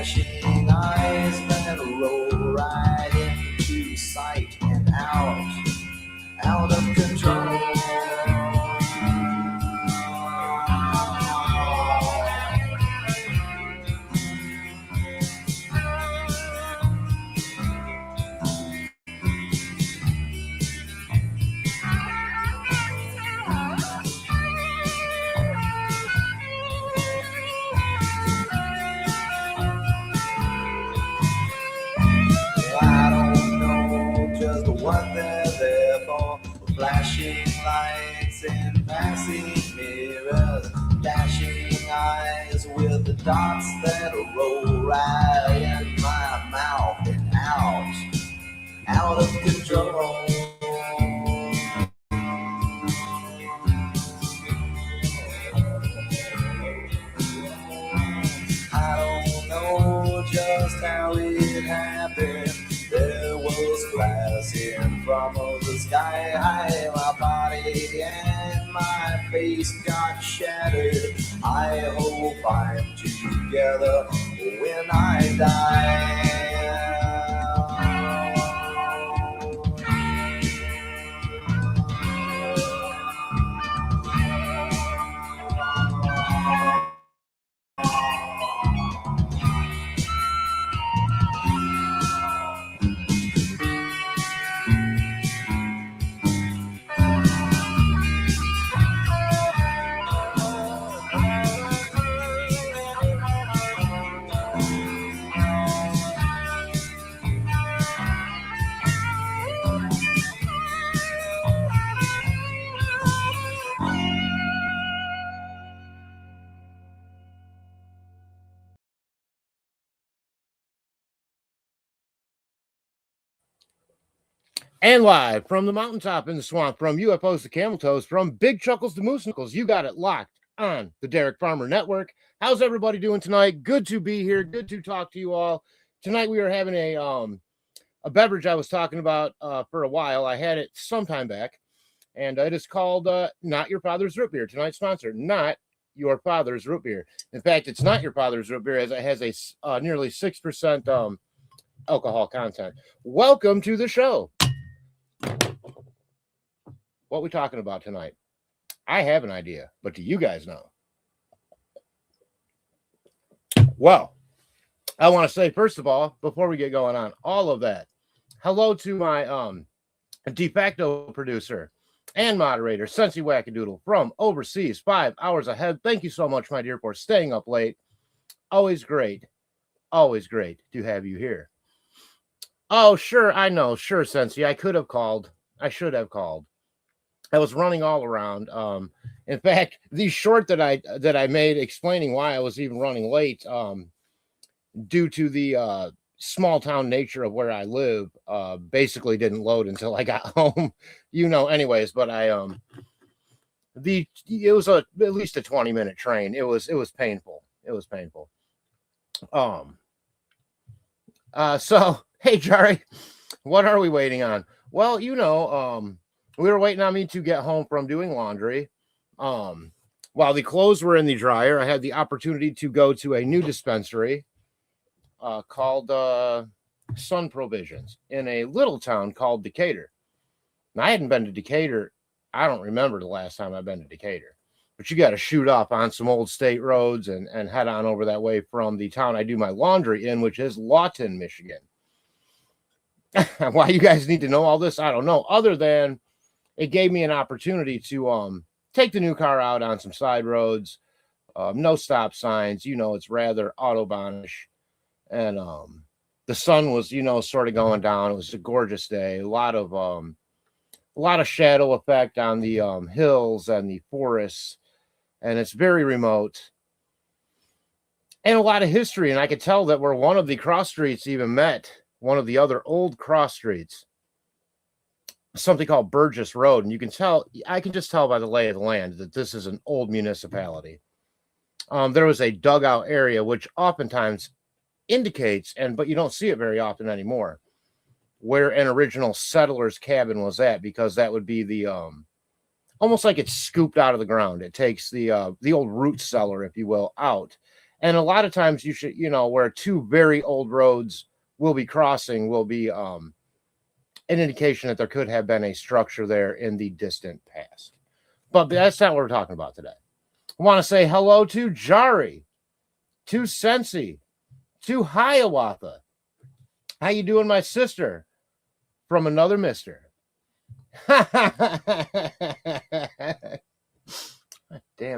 flashing eyes that roll right into sight and out of control. I don't know just what they're there for. Flashing lights and passing mirrors, dashing eyes with the dots that roll right in my mouth and out of control. I don't know just how it happened. There was glass in front of the sky high. My body and my face got shattered. I hope I'm together when I die. And live from the mountaintop in the swamp, from UFOs to camel toes, from big chuckles to moose knuckles, you got it locked on the Derek Farmer Network. How's everybody doing tonight? Good to be here. Good to talk to you all. Tonight we are having a beverage I was talking about for a while. I had it sometime back, and it is called Not Your Father's Root Beer. Tonight's sponsor, Not Your Father's Root Beer. In fact, it's not your father's root beer, as it has a nearly 6% alcohol content. Welcome to the show. What we talking about tonight? I have an idea, but do you guys know? Well, I want to say, first of all, before we get going on all of that, hello to my de facto producer and moderator, Sensi Wackadoodle, from overseas, 5 hours ahead. Thank you so much, my dear, for staying up late. Always great to have you here. Oh, sure, I know. Sure, Sensi, I could have called. I should have called. I was running all around. In fact, the short that I made explaining why I was even running late, due to the small town nature of where I live, basically didn't load until I got home. Anyways, but it was at least a 20-minute train. It was painful. It was painful. So hey, Jari, what are we waiting on? Well, we were waiting on me to get home from doing laundry. While the clothes were in the dryer, I had the opportunity to go to a new dispensary called Sun Provisions in a little town called Decatur. Now, I hadn't been to Decatur. I don't remember the last time I've been to Decatur. But you got to shoot up on some old state roads and head on over that way from the town I do my laundry in, which is Lawton, Michigan. Why you guys need to know all this, I don't know, other than it gave me an opportunity to take the new car out on some side roads, no stop signs. It's rather Autobahnish, and the sun was, sort of going down. It was a gorgeous day. A lot of shadow effect on the hills and the forests, and it's very remote. And a lot of history, and I could tell that where one of the cross streets even met one of the other old cross streets, something called Burgess Road. And I can just tell by the lay of the land that this is an old municipality. There was a dugout area, which oftentimes indicates, but you don't see it very often anymore, where an original settler's cabin was at, because that would be the, almost like it's scooped out of the ground. It takes the old root cellar, if you will, out. And a lot of times you should, where two very old roads will be crossing will be an indication that there could have been a structure there in the distant past. But that's not what we're talking about today. I want to say hello to Jari, to Sensi, to Hiawatha. How you doing, my sister? From another mister. Damn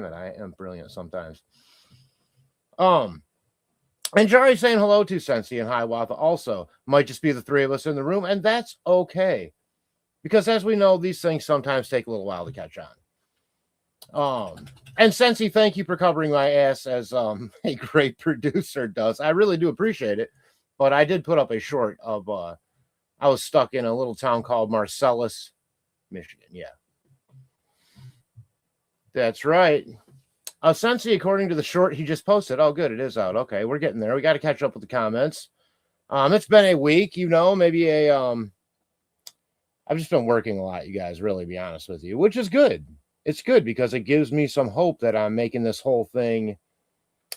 it, I am brilliant sometimes. And Jari's saying hello to Sensi and Hiawatha also. Might just be the three of us in the room, and that's okay. Because as we know, these things sometimes take a little while to catch on. And Sensi, thank you for covering my ass as a great producer does. I really do appreciate it. But I did put up a short of I was stuck in a little town called Marcellus, Michigan. Yeah. That's right. Sensi, according to the short he just posted. Oh, good. It is out. Okay, we're getting there. We got to catch up with the comments. It's been a week, maybe I've just been working a lot, you guys, really, be honest with you, which is good. It's good because it gives me some hope that I'm making this whole thing.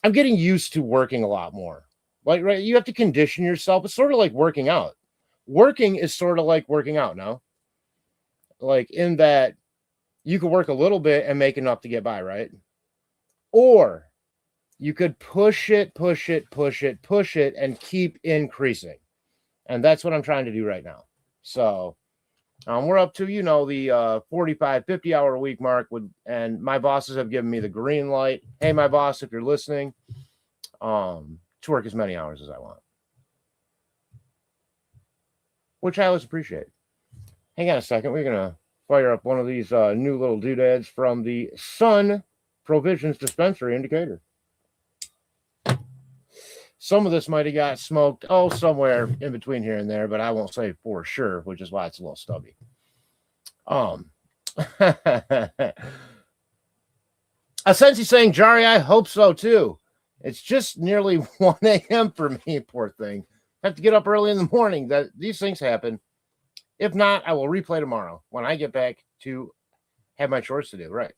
I'm getting used to working a lot more. Like, right, you have to condition yourself. It's sort of like working out. Working is sort of like working out, no? Like, in that you could work a little bit and make enough to get by, right? Or you could push it, and keep increasing. And that's what I'm trying to do right now. So we're up to, the 45, 50 hour a week mark and my bosses have given me the green light. Hey, my boss, if you're listening, to work as many hours as I want, which I always appreciate. Hang on a second. We're going to fire up one of these new little doodads from the Sun Provisions Dispensary Indicator. Some of this might have got smoked, somewhere in between here and there, but I won't say for sure, which is why it's a little stubby. Sensi saying, Jari, I hope so too. It's just nearly 1 a.m. for me, poor thing. I have to get up early in the morning. These things happen. If not, I will replay tomorrow when I get back to have my chores to do. Right.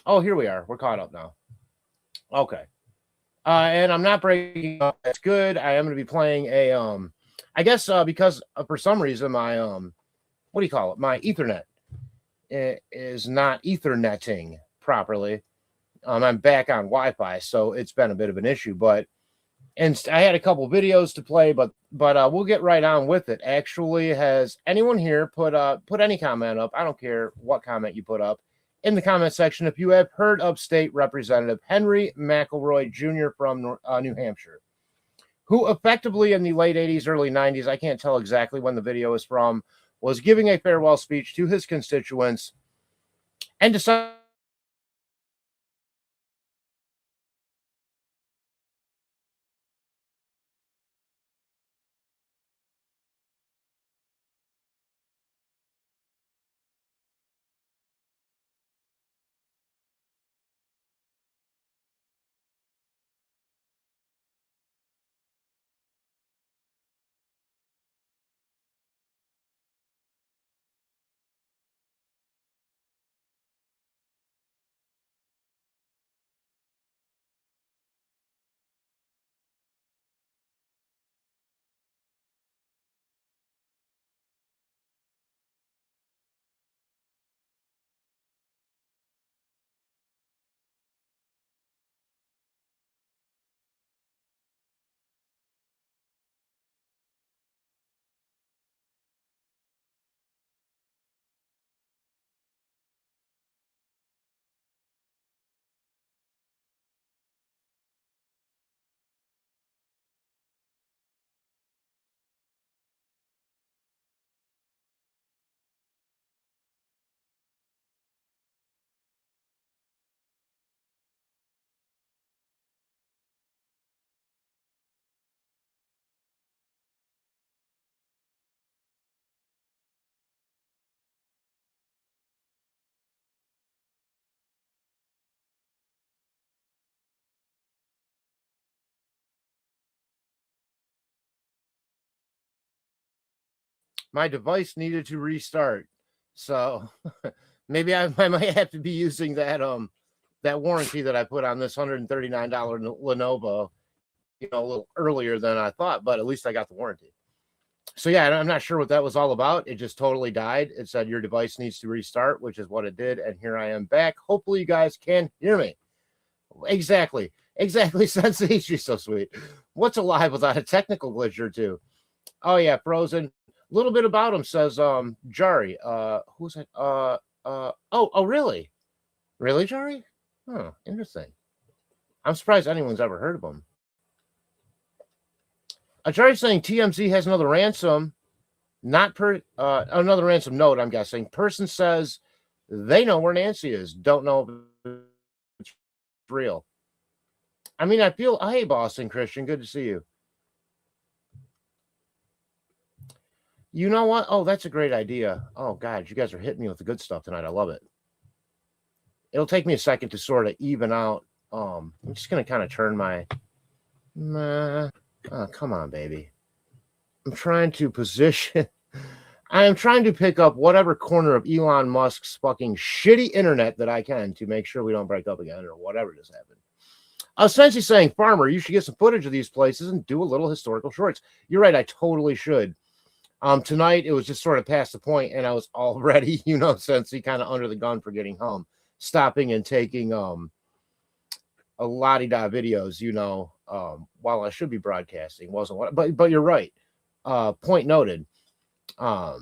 Oh, here we are. We're caught up now. Okay. And I'm not breaking up. That's good. I am going to be playing a, I guess because for some reason my, what do you call it? My Ethernet is not Ethernetting properly. I'm back on Wi-Fi, so it's been a bit of an issue. And I had a couple videos to play, but we'll get right on with it. Actually, has anyone here put any comment up? I don't care what comment you put up in the comment section if you have heard of State Representative Henry McElroy Jr. from New Hampshire, who effectively in the late 80s, early 90s, I can't tell exactly when the video is from, was giving a farewell speech to his constituents and decided my device needed to restart. So maybe I might have to be using that that warranty that I put on this $139 Lenovo, a little earlier than I thought, but at least I got the warranty. So yeah, I'm not sure what that was all about. It just totally died. It said your device needs to restart, which is what it did. And here I am back. Hopefully you guys can hear me. Exactly. Sensei, she's so sweet. What's alive without a technical glitch or two? Oh yeah, Frozen. A little bit about him, says Jari. Who's that? Oh, really? Really, Jari? Oh, interesting. I'm surprised anyone's ever heard of him. Jari's saying TMZ has another ransom, another ransom note, I'm guessing. Person says they know where Nancy is. Don't know if it's real. I mean, I feel, hey, Boston Christian, good to see you. You know what? Oh, that's a great idea. Oh, God, you guys are hitting me with the good stuff tonight. I love it. It'll take me a second to sort of even out. I'm just going to kind of turn my... Oh, come on, baby. I'm trying to position... I am trying to pick up whatever corner of Elon Musk's fucking shitty internet that I can to make sure we don't break up again or whatever just happened. Essentially saying, Farmer, you should get some footage of these places and do a little historical shorts. You're right, I totally should. Tonight, it was just sort of past the point, and I was already, Sensei kind of under the gun for getting home. Stopping and taking a la-di-da videos, while I should be broadcasting. Wasn't what, but you're right. Point noted. I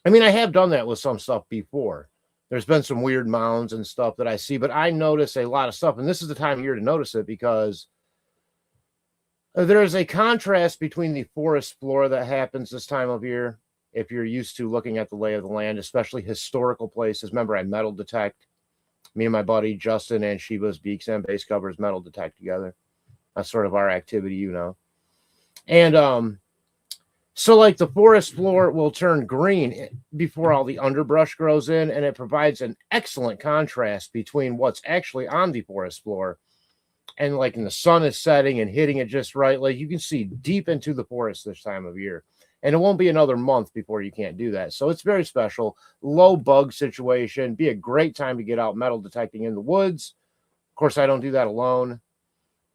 mean, I have done that with some stuff before. There's been some weird mounds and stuff that I see, but I notice a lot of stuff, and this is the time of year to notice it because there is a contrast between the forest floor that happens this time of year. If you're used to looking at the lay of the land, especially historical places. Remember, I metal detect. Me and my buddy Justin and Shiba's Beaks and Base Covers metal detect together. That's sort of our activity, And so like the forest floor will turn green before all the underbrush grows in, and it provides an excellent contrast between what's actually on the forest floor and like when the sun is setting and hitting it just right. Like you can see deep into the forest this time of year, and it won't be another month before you can't do that. So it's very special. Low bug situation. Be a great time to get out metal detecting in the woods. Of course, I don't do that alone,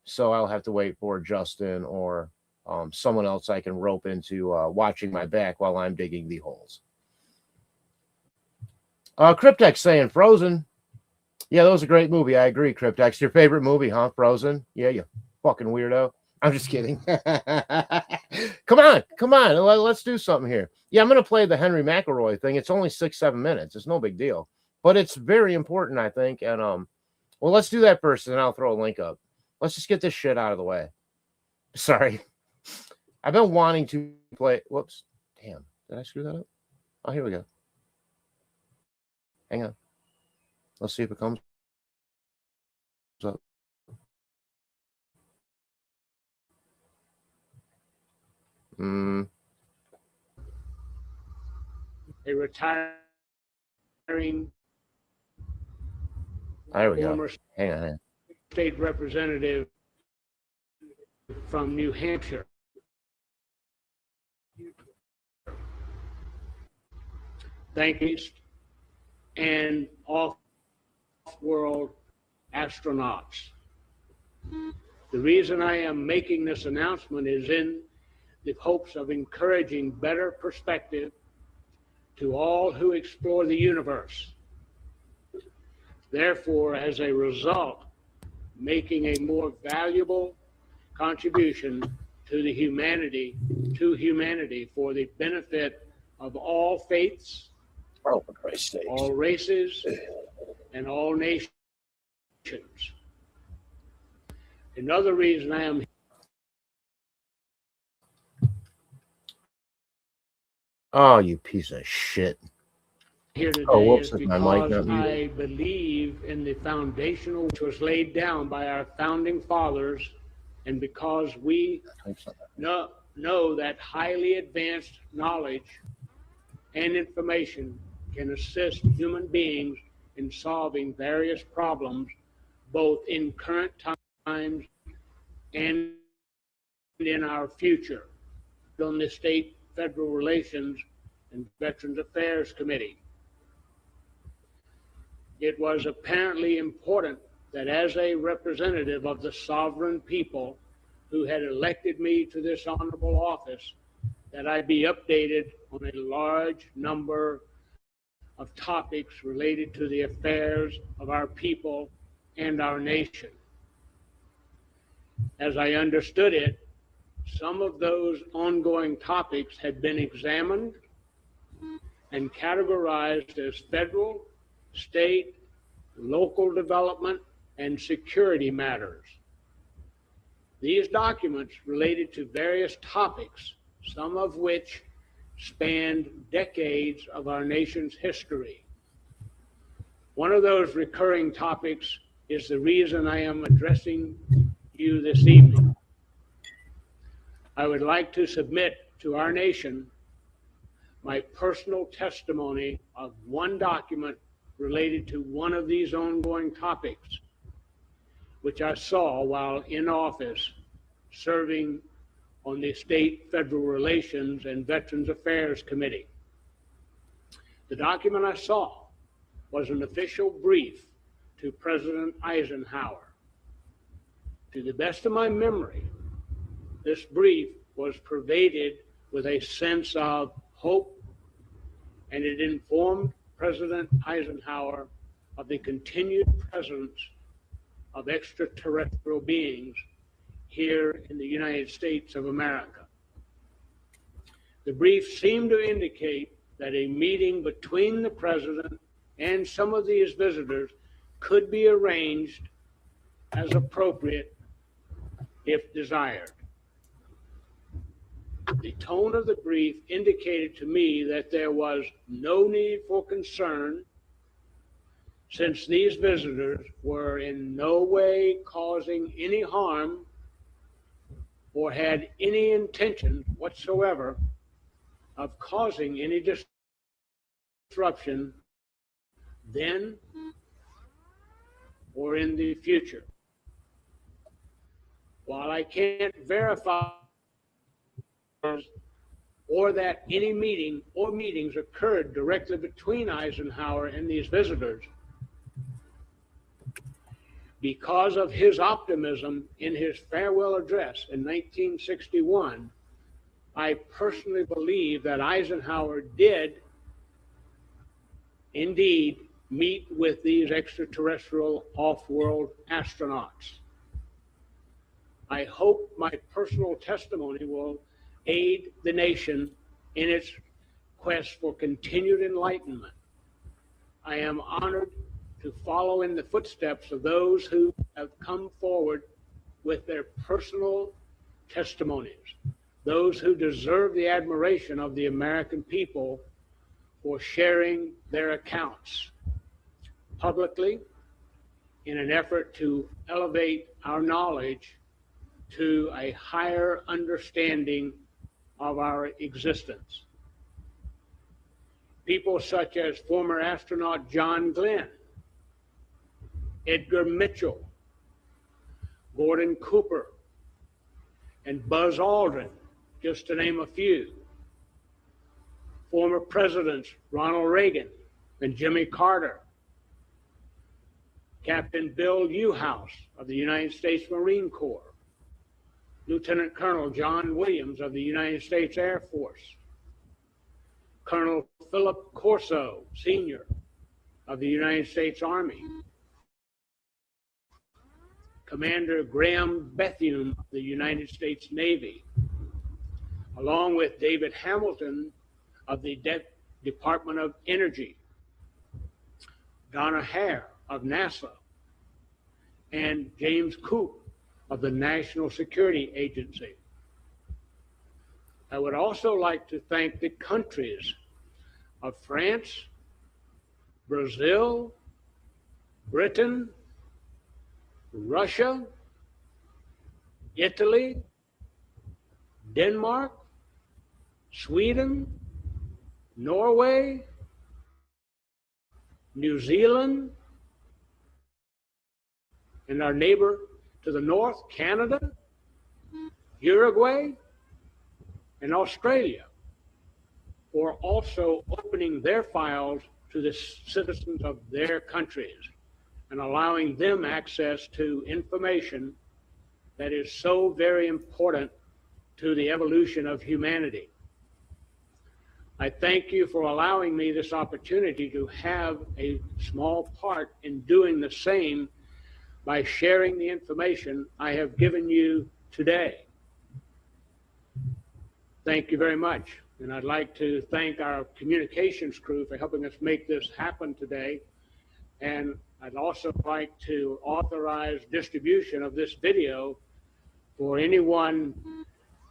so I'll have to wait for Justin or someone else I can rope into watching my back while I'm digging the holes. Cryptex saying Frozen. Yeah, that was a great movie. I agree, Cryptex. Your favorite movie, huh? Frozen? Yeah, you fucking weirdo. I'm just kidding. Come on. Let's do something here. Yeah, I'm going to play the Henry McElroy thing. It's only 6-7 minutes. It's no big deal. But it's very important, I think. And, well, let's do that first, and I'll throw a link up. Let's just get this shit out of the way. Sorry. I've been wanting to play. Whoops. Damn. Did I screw that up? Oh, here we go. Hang on. Let's see if it comes up. A retiring. There we go. Hang on. State representative from New Hampshire. Thank you. And off-world astronauts. The reason I am making this announcement is in the hopes of encouraging better perspective to all who explore the universe. Therefore, as a result, making a more valuable contribution to humanity for the benefit of all faiths, for Christ's sake, all races, and all nations. Another reason I am Oh, you piece of shit. Here today whoops, is because I believe in the foundational which was laid down by our founding fathers, and because we know that highly advanced knowledge and information can assist human beings in solving various problems, both in current times and in our future. On the State Federal Relations and Veterans Affairs Committee. it was apparently important that as a representative of the sovereign people who had elected me to this honorable office, that I be updated on a large number of topics related to the affairs of our people and our nation. As I understood it, some of those ongoing topics had been examined and categorized as federal, state, local development, and security matters. These documents related to various topics, some of which spanned decades of our nation's history. One of those recurring topics is the reason I am addressing you this evening. I would like to submit to our nation my personal testimony of one document related to one of these ongoing topics, which I saw while in office serving on the State Federal Relations and Veterans Affairs Committee. The document I saw was an official brief to President Eisenhower. To the best of my memory, this brief was pervaded with a sense of hope, and it informed President Eisenhower of the continued presence of extraterrestrial beings here in the United States of America. The brief seemed to indicate that a meeting between the president and some of these visitors could be arranged as appropriate if desired. The tone of the brief indicated to me that there was no need for concern, since these visitors were in no way causing any harm or had any intention whatsoever of causing any disruption then or in the future. While I can't verify or that any meeting or meetings occurred directly between Eisenhower and these visitors, because of his optimism in his farewell address in 1961, I personally believe that Eisenhower did indeed meet with these extraterrestrial off-world astronauts. I hope my personal testimony will aid the nation in its quest for continued enlightenment. I am honored to follow in the footsteps of those who have come forward with their personal testimonies, those who deserve the admiration of the American people for sharing their accounts publicly in an effort to elevate our knowledge to a higher understanding of our existence. People such as former astronaut John Glenn, Edgar Mitchell, Gordon Cooper, and Buzz Aldrin, just to name a few. Former presidents Ronald Reagan and Jimmy Carter, Captain Bill Newhouse of the United States Marine Corps, Lieutenant Colonel John Williams of the United States Air Force, Colonel Philip Corso, Sr. of the United States Army, Commander Graham Bethune of the United States Navy, along with David Hamilton of the Department of Energy, Donna Hare of NASA, and James Coop of the National Security Agency. I would also like to thank the countries of France, Brazil, Britain, Russia, Italy, Denmark, Sweden, Norway, New Zealand, and our neighbor to the north, Canada, Uruguay, and Australia, for also opening their files to the citizens of their countries and allowing them access to information that is so very important to the evolution of humanity. I thank you for allowing me this opportunity to have a small part in doing the same by sharing the information I have given you today. Thank you very much. And I'd like to thank our communications crew for helping us make this happen today. And I'd also like to authorize distribution of this video for anyone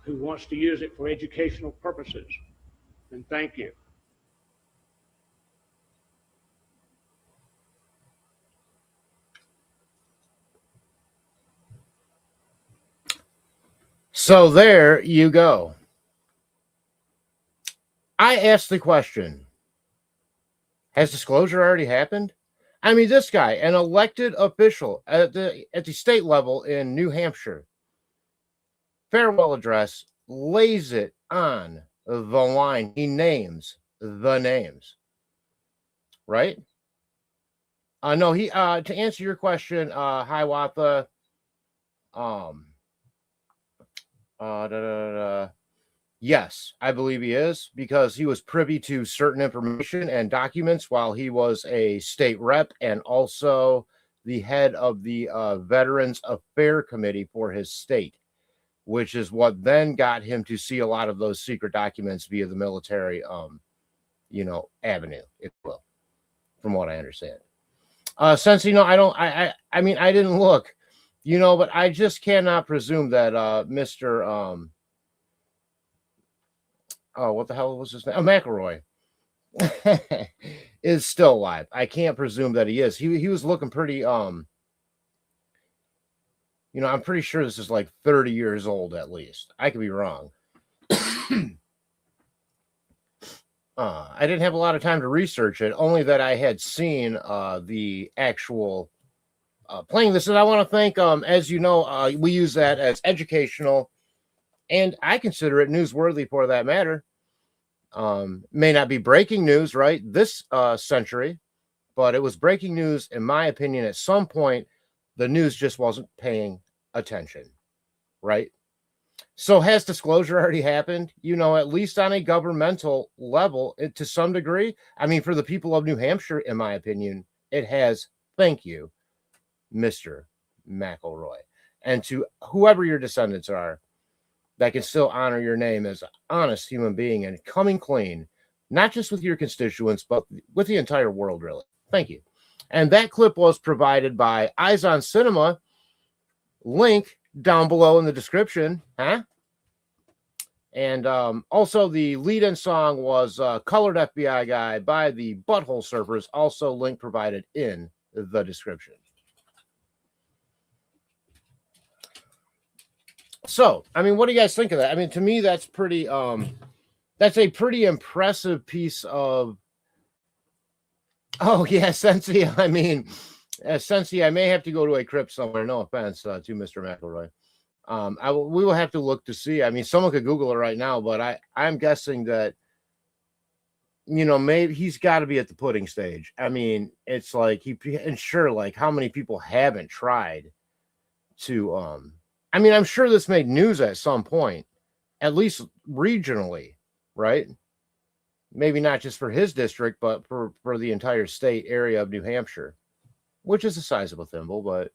who wants to use it for educational purposes. And thank you. So there you go. I asked the question, has disclosure already happened? I mean, this guy, an elected official at the state level in New Hampshire, farewell address, lays it on the line. He names the names, right? No, he to answer your question, Hiawatha, yes, I believe he is, because he was privy to certain information and documents while he was a state rep and also the head of the Veterans Affairs Committee for his state, which is what then got him to see a lot of those secret documents via the military, avenue, if you will, from what I understand. Since, I mean, I didn't look, but I just cannot presume that Mr. What the hell was his name? McElroy is still alive. I can't presume that he is. He was looking pretty, I'm pretty sure this is like 30 years old at least. I could be wrong. I didn't have a lot of time to research it, only that I had seen the actual playing this. And I want to thank, as you know, we use that as educational, and I consider it newsworthy for that matter. May not be breaking news, right, this century, but it was breaking news, in my opinion. At some point, the news just wasn't paying attention, right? So has disclosure already happened? At least on a governmental level, to some degree. I mean, for the people of New Hampshire, in my opinion, it has. Thank you, Mr. McElroy. And to whoever your descendants are that can still honor your name as an honest human being and coming clean, not just with your constituents, but with the entire world, really. Thank you. And that clip was provided by Eyes on Cinema. Link down below in the description. And also the lead-in song was Colored FBI Guy by the Butthole Surfers. Also link provided in the description. So, I mean, what do you guys think of that? I mean, to me, that's pretty, that's a pretty impressive piece of, oh, yeah, Sensi. I mean, Sensi, I may have to go to a crypt somewhere. No offense to Mr. McElroy. We will have to look to see. I mean, someone could Google it right now, but I'm guessing that, maybe he's got to be at the pudding stage. I mean, it's like, and sure, like, how many people haven't tried to, I mean, I'm sure this made news at some point, at least regionally, right? Maybe not just for his district, but for the entire state area of New Hampshire, which is a sizable thimble, but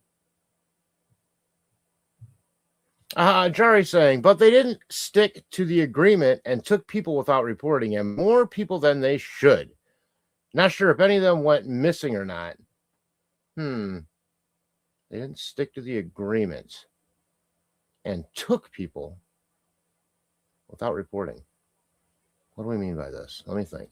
Jari saying, but they didn't stick to the agreement and took people without reporting, and more people than they should. Not sure if any of them went missing or not. They didn't stick to the agreement and took people without reporting. What do we mean by this? Let me think.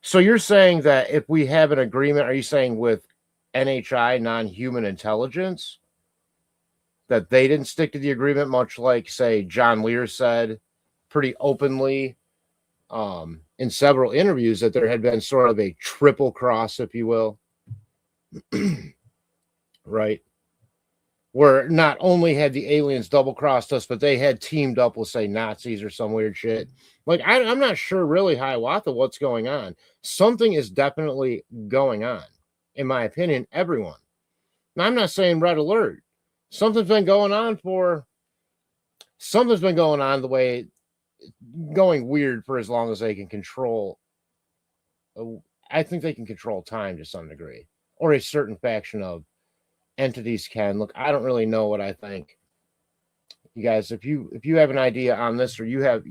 So you're saying that if we have an agreement, are you saying with NHI, non-human intelligence, that they didn't stick to the agreement, much like, say, John Lear said pretty openly in several interviews that there had been sort of a triple cross, if you will? Right. where not only had the aliens double crossed us, but they had teamed up with, say, Nazis or some weird shit. Like, I'm not sure really, Hiawatha, what's going on. Something is definitely going on, in my opinion, everyone. Now, I'm not saying red alert. Something's been going on the way, going weird for as long as they can control. I think they can control time to some degree, or a certain faction of entities can. Look, I don't really know what I think. You guys, if you have an idea on this, or you have,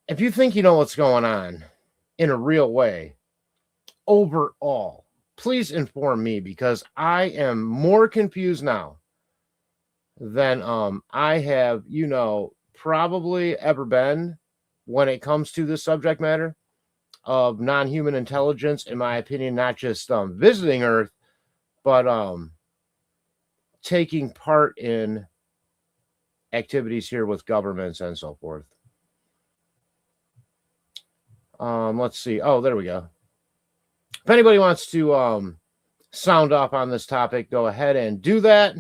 if you think you know what's going on in a real way, overall, please inform me, because I am more confused now than I have, probably ever been when it comes to this subject matter of non-human intelligence, in my opinion, not just visiting Earth, but taking part in activities here with governments and so forth. Let's see. Oh, there we go. If anybody wants to sound off on this topic, go ahead and do that.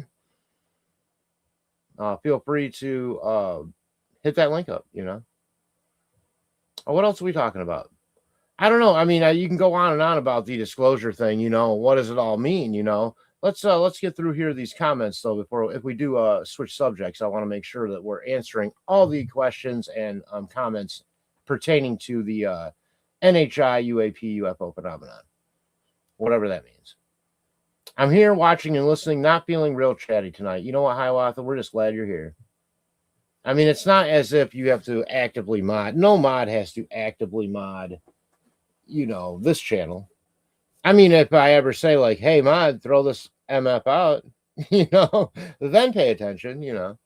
Feel free to hit that link up, What else are we talking about? I don't know. I mean, you can go on and on about the disclosure thing, what does it all mean, Let's get through here these comments, though, if we do switch subjects. I want to make sure that we're answering all the questions and comments pertaining to the NHI UAP UFO phenomenon, whatever that means. I'm here watching and listening, not feeling real chatty tonight. You know what, Hiawatha? We're just glad you're here. I mean, it's not as if you have to actively mod. No mod has to actively mod, this channel. I mean, if I ever say, like, hey, mod, throw this MF out, then pay attention,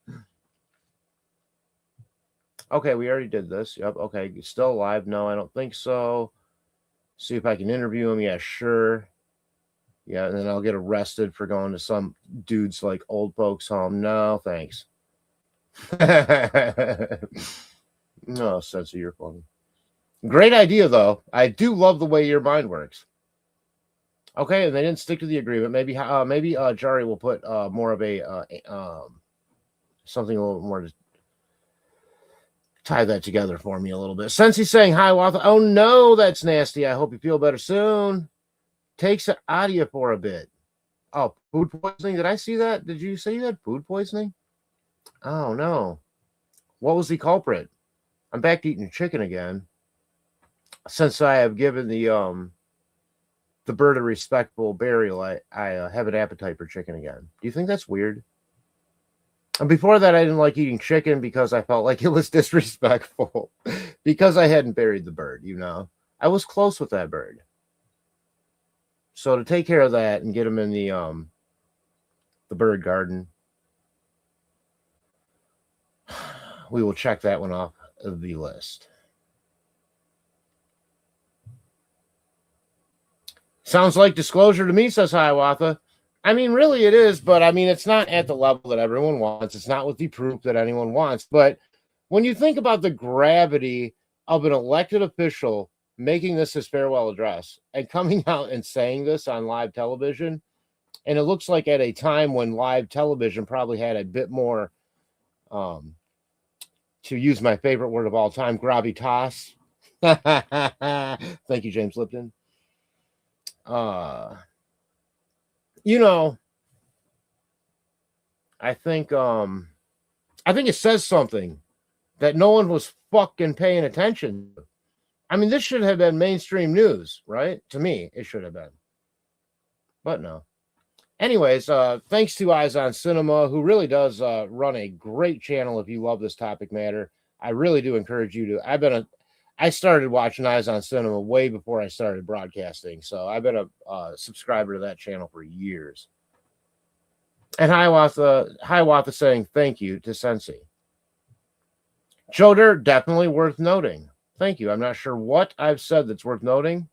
Okay, we already did this. Yep. Okay, still alive? No, I don't think so. See if I can interview him. Yeah, sure. Yeah, and then I'll get arrested for going to some dude's, like, old folks home. No, thanks. No, Sensei, you're funny. Great idea, though. I do love the way your mind works. Okay, and they didn't stick to the agreement. Maybe Jari will put more of a something a little more to tie that together for me a little bit. Sensei saying hi, Watha. Oh no, that's nasty. I hope you feel better soon. Takes it out of you for a bit. Oh, food poisoning. Did I see that? Did you say you had food poisoning? Oh no. What was the culprit? I'm back to eating chicken again. Since I have given the bird a respectful burial, I have an appetite for chicken again. Do you think that's weird? And before that, I didn't like eating chicken because I felt like it was disrespectful because I hadn't buried the bird, I was close with that bird. So to take care of that and get him in the bird garden, we will check that one off of the list. Sounds like disclosure to me, says Hiawatha. I mean, really it is, but I mean, it's not at the level that everyone wants. It's not with the proof that anyone wants. But when you think about the gravity of an elected official making this his farewell address and coming out and saying this on live television, and it looks like at a time when live television probably had a bit more, to use my favorite word of all time, gravitas. Thank you, James Lipton. I think it says something that no one was fucking paying attention to. I mean, this should have been mainstream news, right? To me, it should have been. But no. Anyways, thanks to Eyes on Cinema, who really does run a great channel if you love this topic matter. I really do encourage you to. I started watching Eyes on Cinema way before I started broadcasting, so I've been a subscriber to that channel for years. And Hiawatha saying thank you to Sensei. Joe Dirt, definitely worth noting. Thank you. I'm not sure what I've said that's worth noting,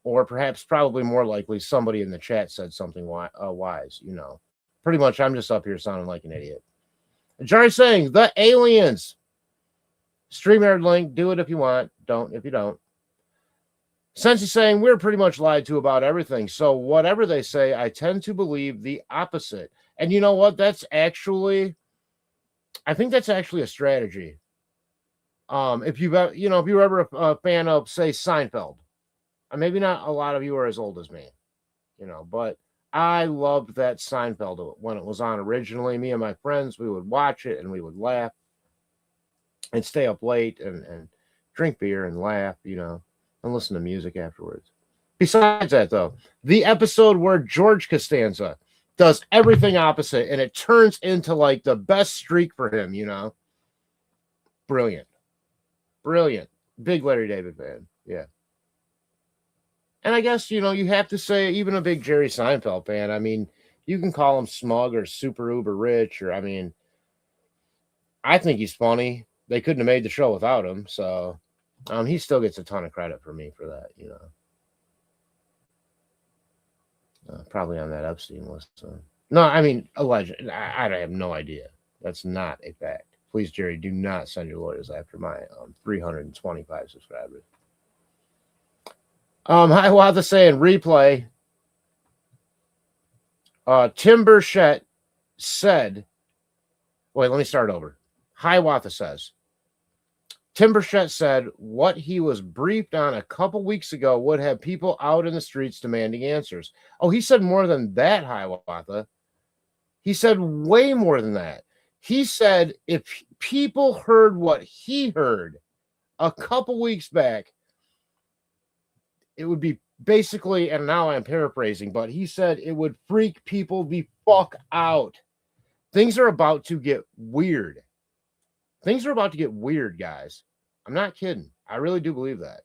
or perhaps probably more likely somebody in the chat said something wise, Pretty much I'm just up here sounding like an idiot. Jari saying, the aliens. StreamYard link, do it if you want. Don't if you don't. Since he's saying we're pretty much lied to about everything. So whatever they say, I tend to believe the opposite. And you know what? I think that's actually a strategy. If you're ever a fan of, say, Seinfeld, maybe not a lot of you are as old as me, but I loved that Seinfeld when it was on originally. Me and my friends, we would watch it and we would laugh and stay up late and drink beer and laugh, and listen to music afterwards. Besides that, though, the episode where George Costanza does everything opposite and it turns into like the best streak for him, Brilliant. Big Larry David fan. Yeah. And I guess, you have to say, even a big Jerry Seinfeld fan, you can call him smug or super uber rich, or, I think he's funny. They couldn't have made the show without him. So he still gets a ton of credit for me for that, probably on that Epstein list. So. No, alleged. I have no idea. That's not a fact. Please, Jerry, do not send your lawyers after my 325 subscribers. Hi, Watha saying replay. Tim Burchett said, wait, let me start over. Hiawatha says, Tim Burchett said what he was briefed on a couple weeks ago would have people out in the streets demanding answers. Oh, he said more than that, Hiawatha. He said way more than that. He said if people heard what he heard a couple weeks back, it would be basically, and now I'm paraphrasing, but he said it would freak people the fuck out. Things are about to get weird. Things are about to get weird, guys. I'm not kidding. I really do believe that.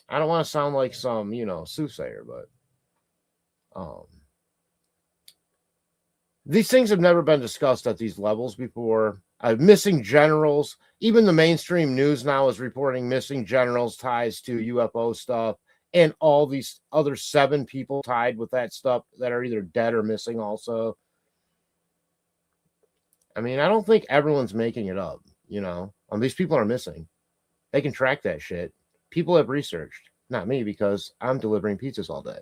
I don't want to sound like some, soothsayer, but these things have never been discussed at these levels before. Missing generals. Even the mainstream news now is reporting missing generals ties to UFO stuff, and all these other 7 people tied with that stuff that are either dead or missing also. I don't think everyone's making it up, these people are missing. They can track that shit. People have researched. Not me, because I'm delivering pizzas all day.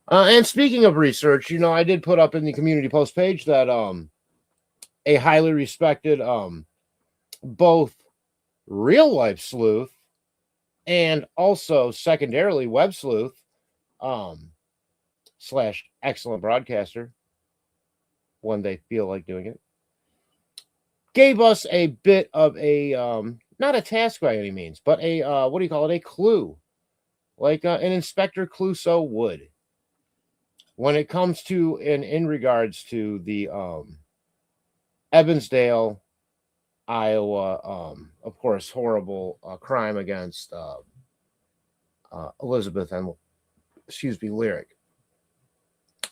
And speaking of research, I did put up in the community post page that a highly respected both real life sleuth and also secondarily web sleuth / excellent broadcaster when they feel like doing it, gave us a bit of a not a task by any means, but a a clue, like an Inspector Clouseau would, when it comes to in regards to the Evansdale, Iowa, of course, horrible crime against Elizabeth and Lyric,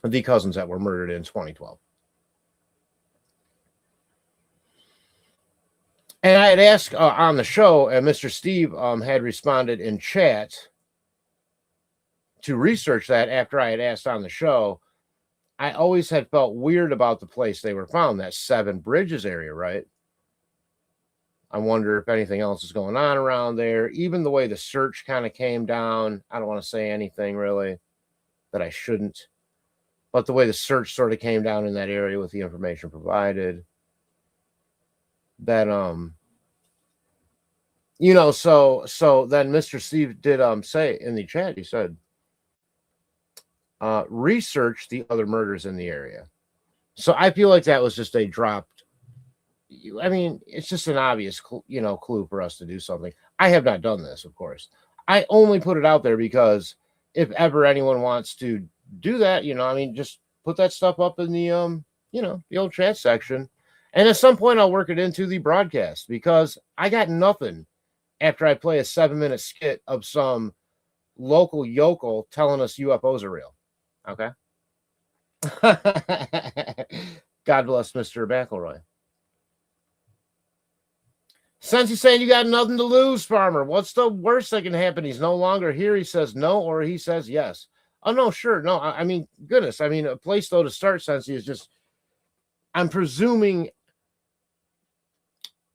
the cousins that were murdered in 2012. And I had asked on the show, and Mr. Steve had responded in chat to research that after I had asked on the show. I always had felt weird about the place they were found, that Seven Bridges area, right? I wonder if anything else is going on around there. Even the way the search kind of came down, I don't want to say anything really that I shouldn't, but the way the search sort of came down in that area with the information provided, that so then Mr. Steve did say in the chat, he said, research the other murders in the area. So I feel like that was just a dropped, it's just an obvious clue for us to do something. I have not done this, of course. I only put it out there because if ever anyone wants to do that, just put that stuff up in the the old chat section. And at some point I'll work it into the broadcast, because I got nothing after I play a 7-minute skit of some local yokel telling us UFOs are real. Okay. God bless Mr. McElroy. Since he's saying you got nothing to lose, Farmer, what's the worst that can happen? He's no longer here. He says no, or he says yes. Oh, no, sure. No, goodness. A place, though, to start, Sensi, is just, I'm presuming,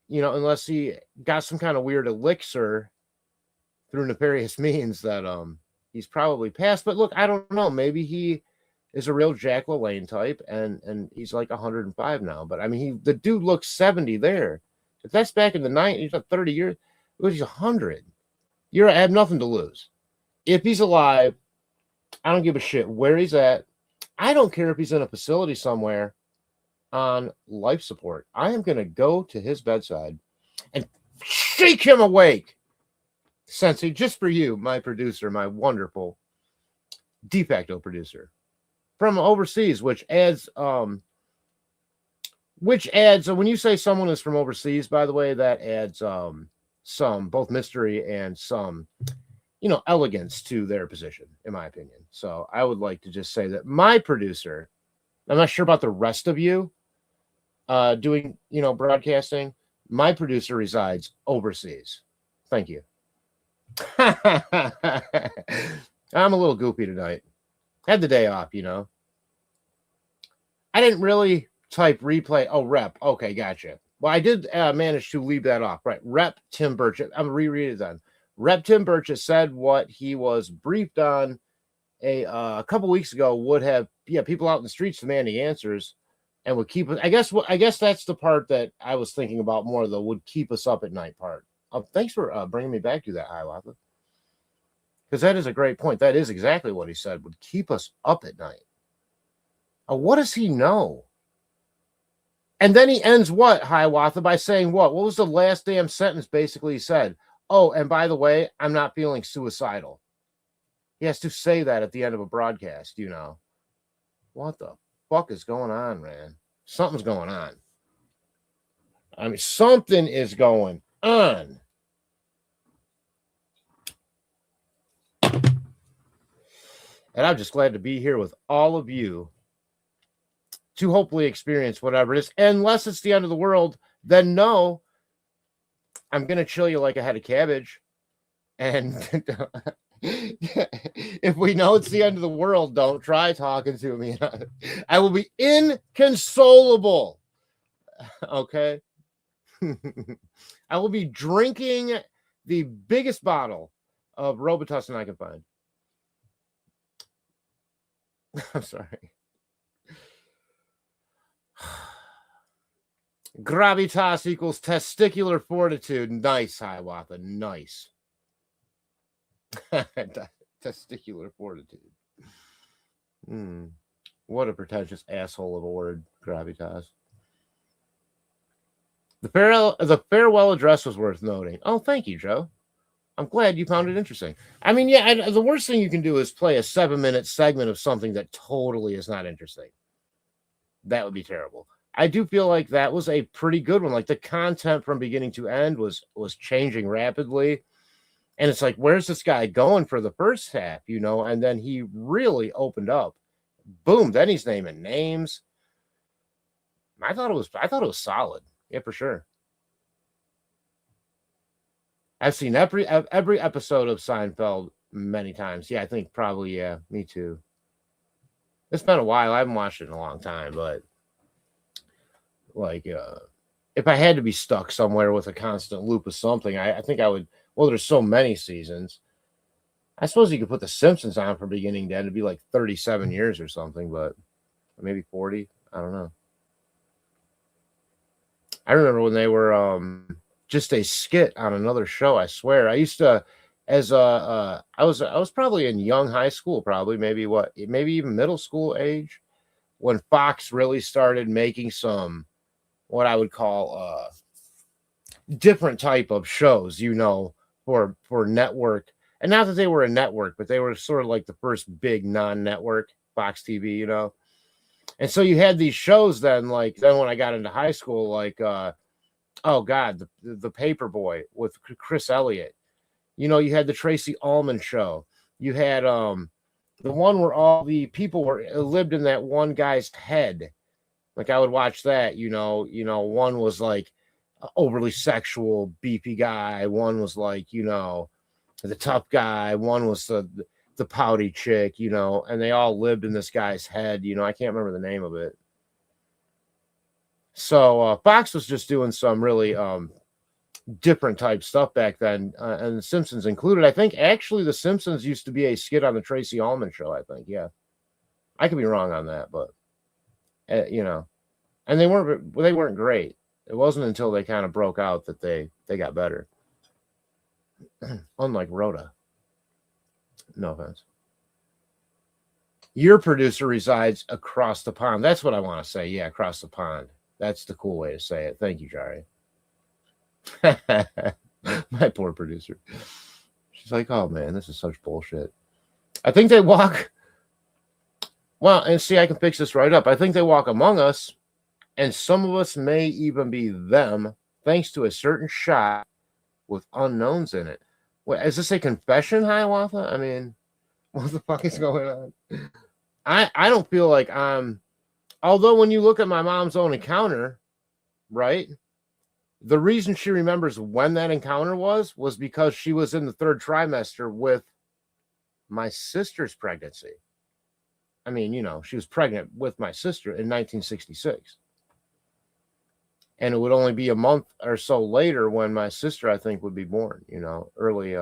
unless he got some kind of weird elixir through nefarious means that he's probably passed. But look, I don't know. Maybe he is a real Jack LaLanne type, and he's like 105 now. But I mean, the dude looks 70 there. If that's back in the 90s, 30 years, he's 100. I have nothing to lose. If he's alive, I don't give a shit where he's at. I don't care if he's in a facility somewhere on life support. I am going to go to his bedside and shake him awake. Sensei, just for you, my producer, my wonderful de facto producer from overseas, which adds when you say someone is from overseas, by the way, that adds some both mystery and some elegance to their position, in my opinion. So I would like to just say that my producer, I'm not sure about the rest of you doing broadcasting, my producer resides overseas. Thank you. I'm a little goopy tonight. Had the day off, I didn't really type replay. Oh, rep. Okay, gotcha. Well, I did manage to leave that off. Right. Rep Tim Burchett. I'm going to reread it then. Rep Tim Burchett said what he was briefed on a couple weeks ago would have people out in the streets demanding answers and would keep us. I guess that's the part that I was thinking about more, though, would keep us up at night part. Thanks for bringing me back to that, Hiawatha. Because that is a great point. That is exactly what he said, would keep us up at night. What does he know? And then he ends what, Hiawatha, by saying what? What was the last damn sentence basically he said? Oh, and by the way, I'm not feeling suicidal. He has to say that at the end of a broadcast, What the fuck is going on, man? Something's going on. I mean, something is going on. And I'm just glad to be here with all of you to hopefully experience whatever it is. Unless it's the end of the world, then no, I'm going to chill you like a head of cabbage. And if we know it's the end of the world, don't try talking to me. I will be inconsolable. Okay? I will be drinking the biggest bottle of Robitussin I can find. I'm sorry. Gravitas equals testicular fortitude. Nice, Hiawatha. Nice. Testicular fortitude. What a pretentious asshole of a word, gravitas. The farewell address was worth noting. Oh, thank you, Joe. I'm glad you found it interesting. I mean, the worst thing you can do is play a 7-minute segment of something that totally is not interesting. That would be terrible. I do feel like that was a pretty good one. Like the content from beginning to end was changing rapidly. And it's like, where's this guy going for the first half, And then he really opened up. Boom. Then he's naming names. I thought it was solid. Yeah, for sure. I've seen every episode of Seinfeld many times. Yeah, I think probably, yeah, me too. It's been a while. I haven't watched it in a long time, but like, if I had to be stuck somewhere with a constant loop of something, I think I would. Well, there's so many seasons. I suppose you could put The Simpsons on from beginning to end. It'd be like 37 years or something, but maybe 40. I don't know. I remember when they were just a skit on another show. I swear, I used to, as I was probably in young high school, maybe even middle school age, when Fox really started making some what I would call different type of shows, for network. And not that they were a network, but they were sort of like the first big non-network Fox TV, And so you had these shows then when I got into high school, like, oh God, the Paperboy with Chris Elliott. You had the Tracy Ullman show. You had the one where all the people lived in that one guy's head. Like I would watch that, one was like overly sexual, beefy guy. One was like, the tough guy. One was the pouty chick, and they all lived in this guy's head. I can't remember the name of it. So Fox was just doing some really different type stuff back then, and The Simpsons included. I think actually The Simpsons used to be a skit on the Tracy Ullman show, I think. Yeah. I could be wrong on that, but you know, and they weren't great. It wasn't until they kind of broke out that they got better. Unlike Rhoda. No offense. Your producer resides across the pond. That's what I want to say. Yeah, across the pond. That's the cool way to say it. Thank you, Jari. My poor producer. She's like, oh man, this is such bullshit. I think they walk. Well, and see, I can fix this right up. I think they walk among us, and some of us may even be them, thanks to a certain shot with unknowns in it. What, is this a confession, Hiawatha? I mean, what the fuck is going on? I don't feel like I'm. Although when you look at my mom's own encounter, right? The reason she remembers when that encounter was because she was in the 3rd trimester with my sister's pregnancy. I mean, you know, she was pregnant with my sister in 1966. And it would only be a month or so later when my sister, I think, would be born, you know, early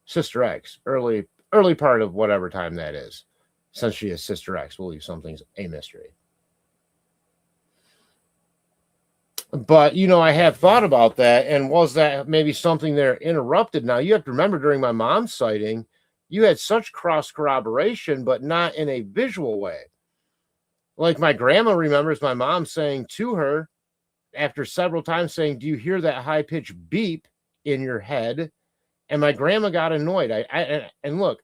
Sister X, early part of whatever time that is. Since she is Sister X, we'll leave something's a mystery. But, you know, I have thought about that. And was that maybe something there interrupted? Now, you have to remember during my mom's sighting, you had such cross corroboration, but not in a visual way. Like my grandma remembers my mom saying to her after several times saying, do you hear that high pitched beep in your head? And my grandma got annoyed. And look,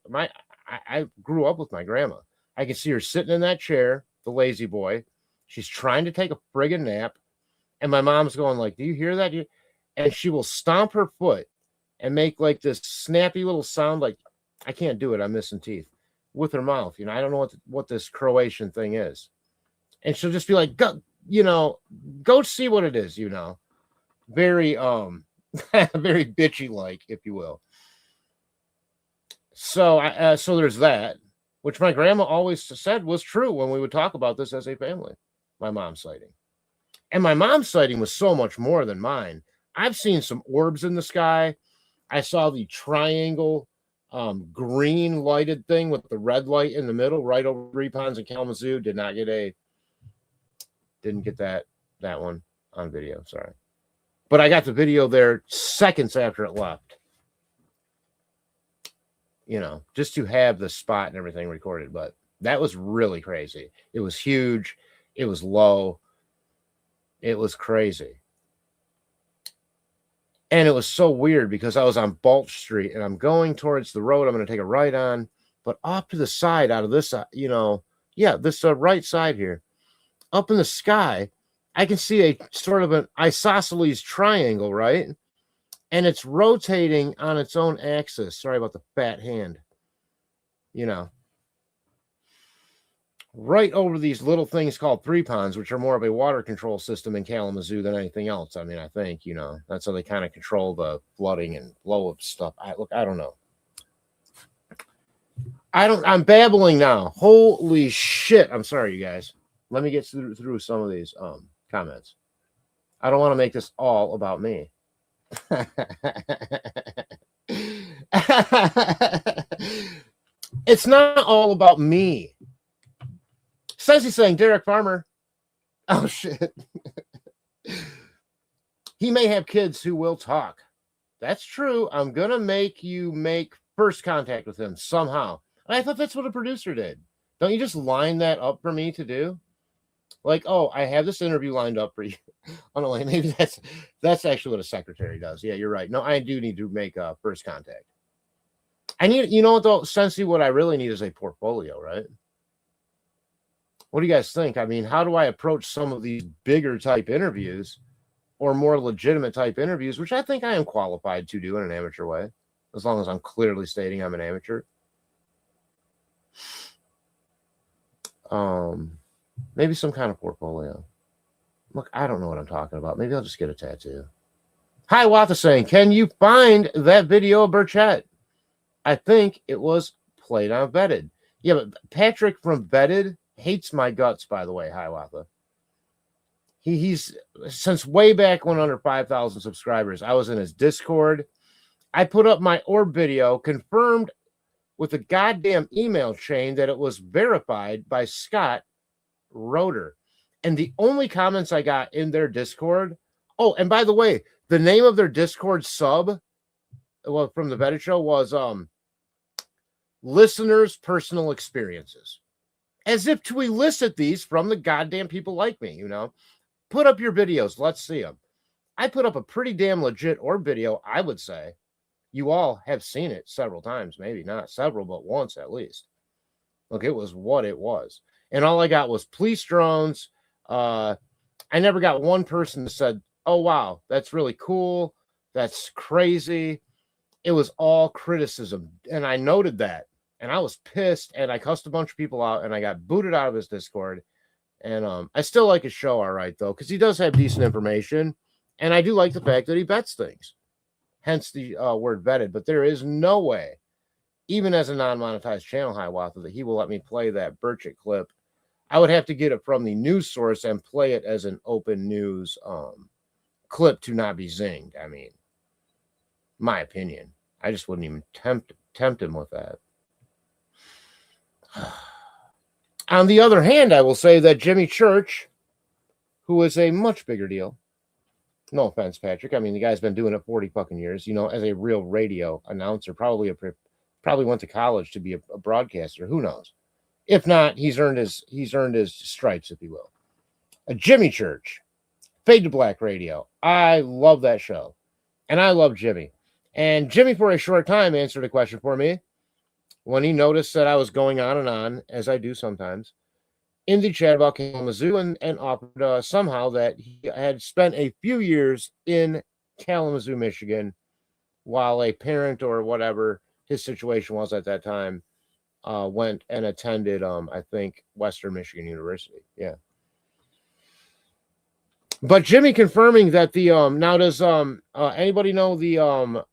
I grew up with my grandma. I can see her sitting in that chair, the lazy boy. She's trying to take a friggin' nap. And my mom's going like, do you hear that? And she will stomp her foot and make like this snappy little sound. Like, I can't do it. I'm missing teeth with her mouth. You know, I don't know what this Croatian thing is. And she'll just be like, go, you know, go see what it is, you know, very, very bitchy like, if you will. So, so there's that, which my grandma always said was true when we would talk about this as a family, my mom's sighting. And my mom's sighting was so much more than mine. I've seen some orbs in the sky. I saw the triangle green lighted thing with the red light in the middle, right over 3 Ponds in Kalamazoo. Didn't get that one on video. Sorry. But I got the video there seconds after it left. You know, just to have the spot and everything recorded. But that was really crazy. It was huge. It was low. It was crazy. And it was so weird because I was on Balch Street and I'm going towards the road I'm going to take a right on, but off to the side out of this, you know, yeah, this right side here, up in the sky, I can see a sort of an isosceles triangle, right? And it's rotating on its own axis. Sorry about the fat hand. You know, right over these little things called 3 Ponds, which are more of a water control system in Kalamazoo than anything else. I mean, I think, you know, that's how they kind of control the flooding and flow of stuff. I don't know. I'm babbling now. Holy shit. I'm sorry, you guys. Let me get through some of these comments. I don't want to make this all about me. It's not all about me. Sensi's saying Derek Farmer. Oh shit. He may have kids who will talk. That's true. I'm gonna make you make first contact with him somehow. And I thought that's what a producer did. Don't you just line that up for me to do? Like, oh, I have this interview lined up for you. Oh no, maybe that's actually what a secretary does. Yeah, you're right. No, I do need to make first contact. I need, you know what though, Sensi, what I really need is a portfolio, right? What do you guys think? I mean, how do I approach some of these bigger type interviews or more legitimate type interviews, which I think I am qualified to do in an amateur way, as long as I'm clearly stating I'm an amateur. Maybe some kind of portfolio. Look, I don't know what I'm talking about. Maybe I'll just get a tattoo. Hi, Watha saying, can you find that video of Burchett? I think it was played on Vetted. Yeah, but Patrick from Vetted hates my guts, by the way, Hiawatha. he's since way back when under 5,000 subscribers, I was in his Discord. I put up my orb video, confirmed with a goddamn email chain that it was verified by Scott Roeder. And the only comments I got in their Discord, oh, and by the way, the name of their Discord sub, well, from the Vetted Show was listeners' personal experiences. As if to elicit these from the goddamn people like me, you know. Put up your videos. Let's see them. I put up a pretty damn legit orb video, I would say. You all have seen it several times. Maybe not several, but once at least. Look, it was what it was. And all I got was police drones. I never got one person that said, oh, wow, that's really cool. That's crazy. It was all criticism. And I noted that. And I was pissed. And I cussed a bunch of people out. And I got booted out of his Discord. And I still like his show all right, though, because he does have decent information. And I do like the fact that he vets things. Hence the word vetted. But there is no way, even as a non-monetized channel, Hiawatha, that he will let me play that Burchett clip. I would have to get it from the news source and play it as an open news clip to not be zinged. I mean, my opinion. I just wouldn't even tempt him with that. On the other hand, I will say that Jimmy Church, who is a much bigger deal, no offense, Patrick. I mean, the guy's been doing it 40 fucking years, you know, as a real radio announcer, probably went to college to be a broadcaster. Who knows? If not, he's earned his stripes, if you will. Jimmy Church, Fade to Black Radio. I love that show. And I love Jimmy. And Jimmy, for a short time, answered a question for me when he noticed that I was going on and on, as I do sometimes, in the chat about Kalamazoo, and offered somehow that he had spent a few years in Kalamazoo, Michigan, while a parent or whatever his situation was at that time, went and attended, I think, Western Michigan University. Yeah. But Jimmy confirming that the, now does anybody know the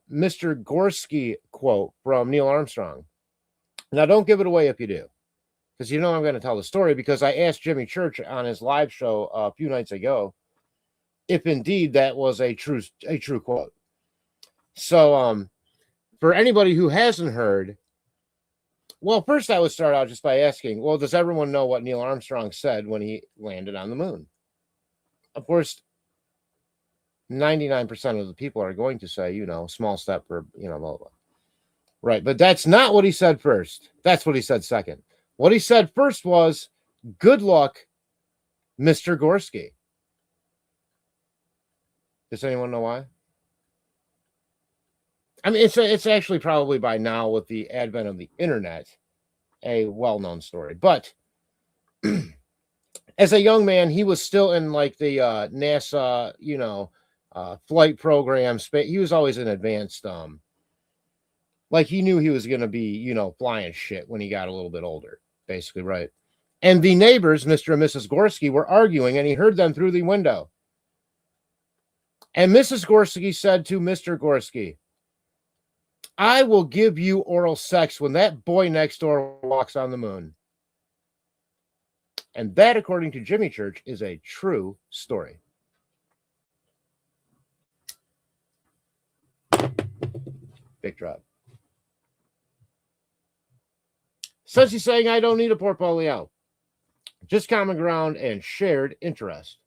Mr. Gorski quote from Neil Armstrong? Now, don't give it away if you do, because you know I'm going to tell the story, because I asked Jimmy Church on his live show a few nights ago if indeed that was a true quote. So, for anybody who hasn't heard, well, first I would start out just by asking, well, does everyone know what Neil Armstrong said when he landed on the moon? Of course, 99% of the people are going to say, you know, small step for, you know, blah, blah. Right. But that's not what he said first. That's what he said second. What he said first was, good luck, Mr. Gorski. Does anyone know why? I mean, it's actually probably by now, with the advent of the internet, a well-known story. But as a young man, he was still in like the NASA, you know, flight program. He was always in advanced, like he knew he was going to be, you know, flying shit when he got a little bit older, basically, right? And the neighbors, Mr. and Mrs. Gorski, were arguing, and he heard them through the window. And Mrs. Gorski said to Mr. Gorski, I will give you oral sex when that boy next door walks on the moon. And that, according to Jimmy Church, is a true story. Big drop. Says he's saying, I don't need a portfolio. Just common ground and shared interest.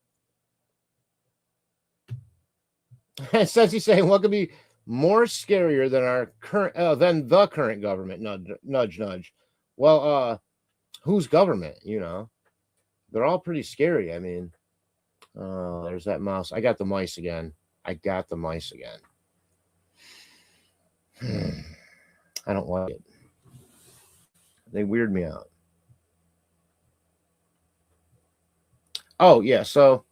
Says he's saying, what could be more scarier than our current, than the current government? Nudge, nudge. Well, whose government? You know, they're all pretty scary. I mean, there's that mouse. I got the mice again. I don't like it. They weird me out. Oh yeah, so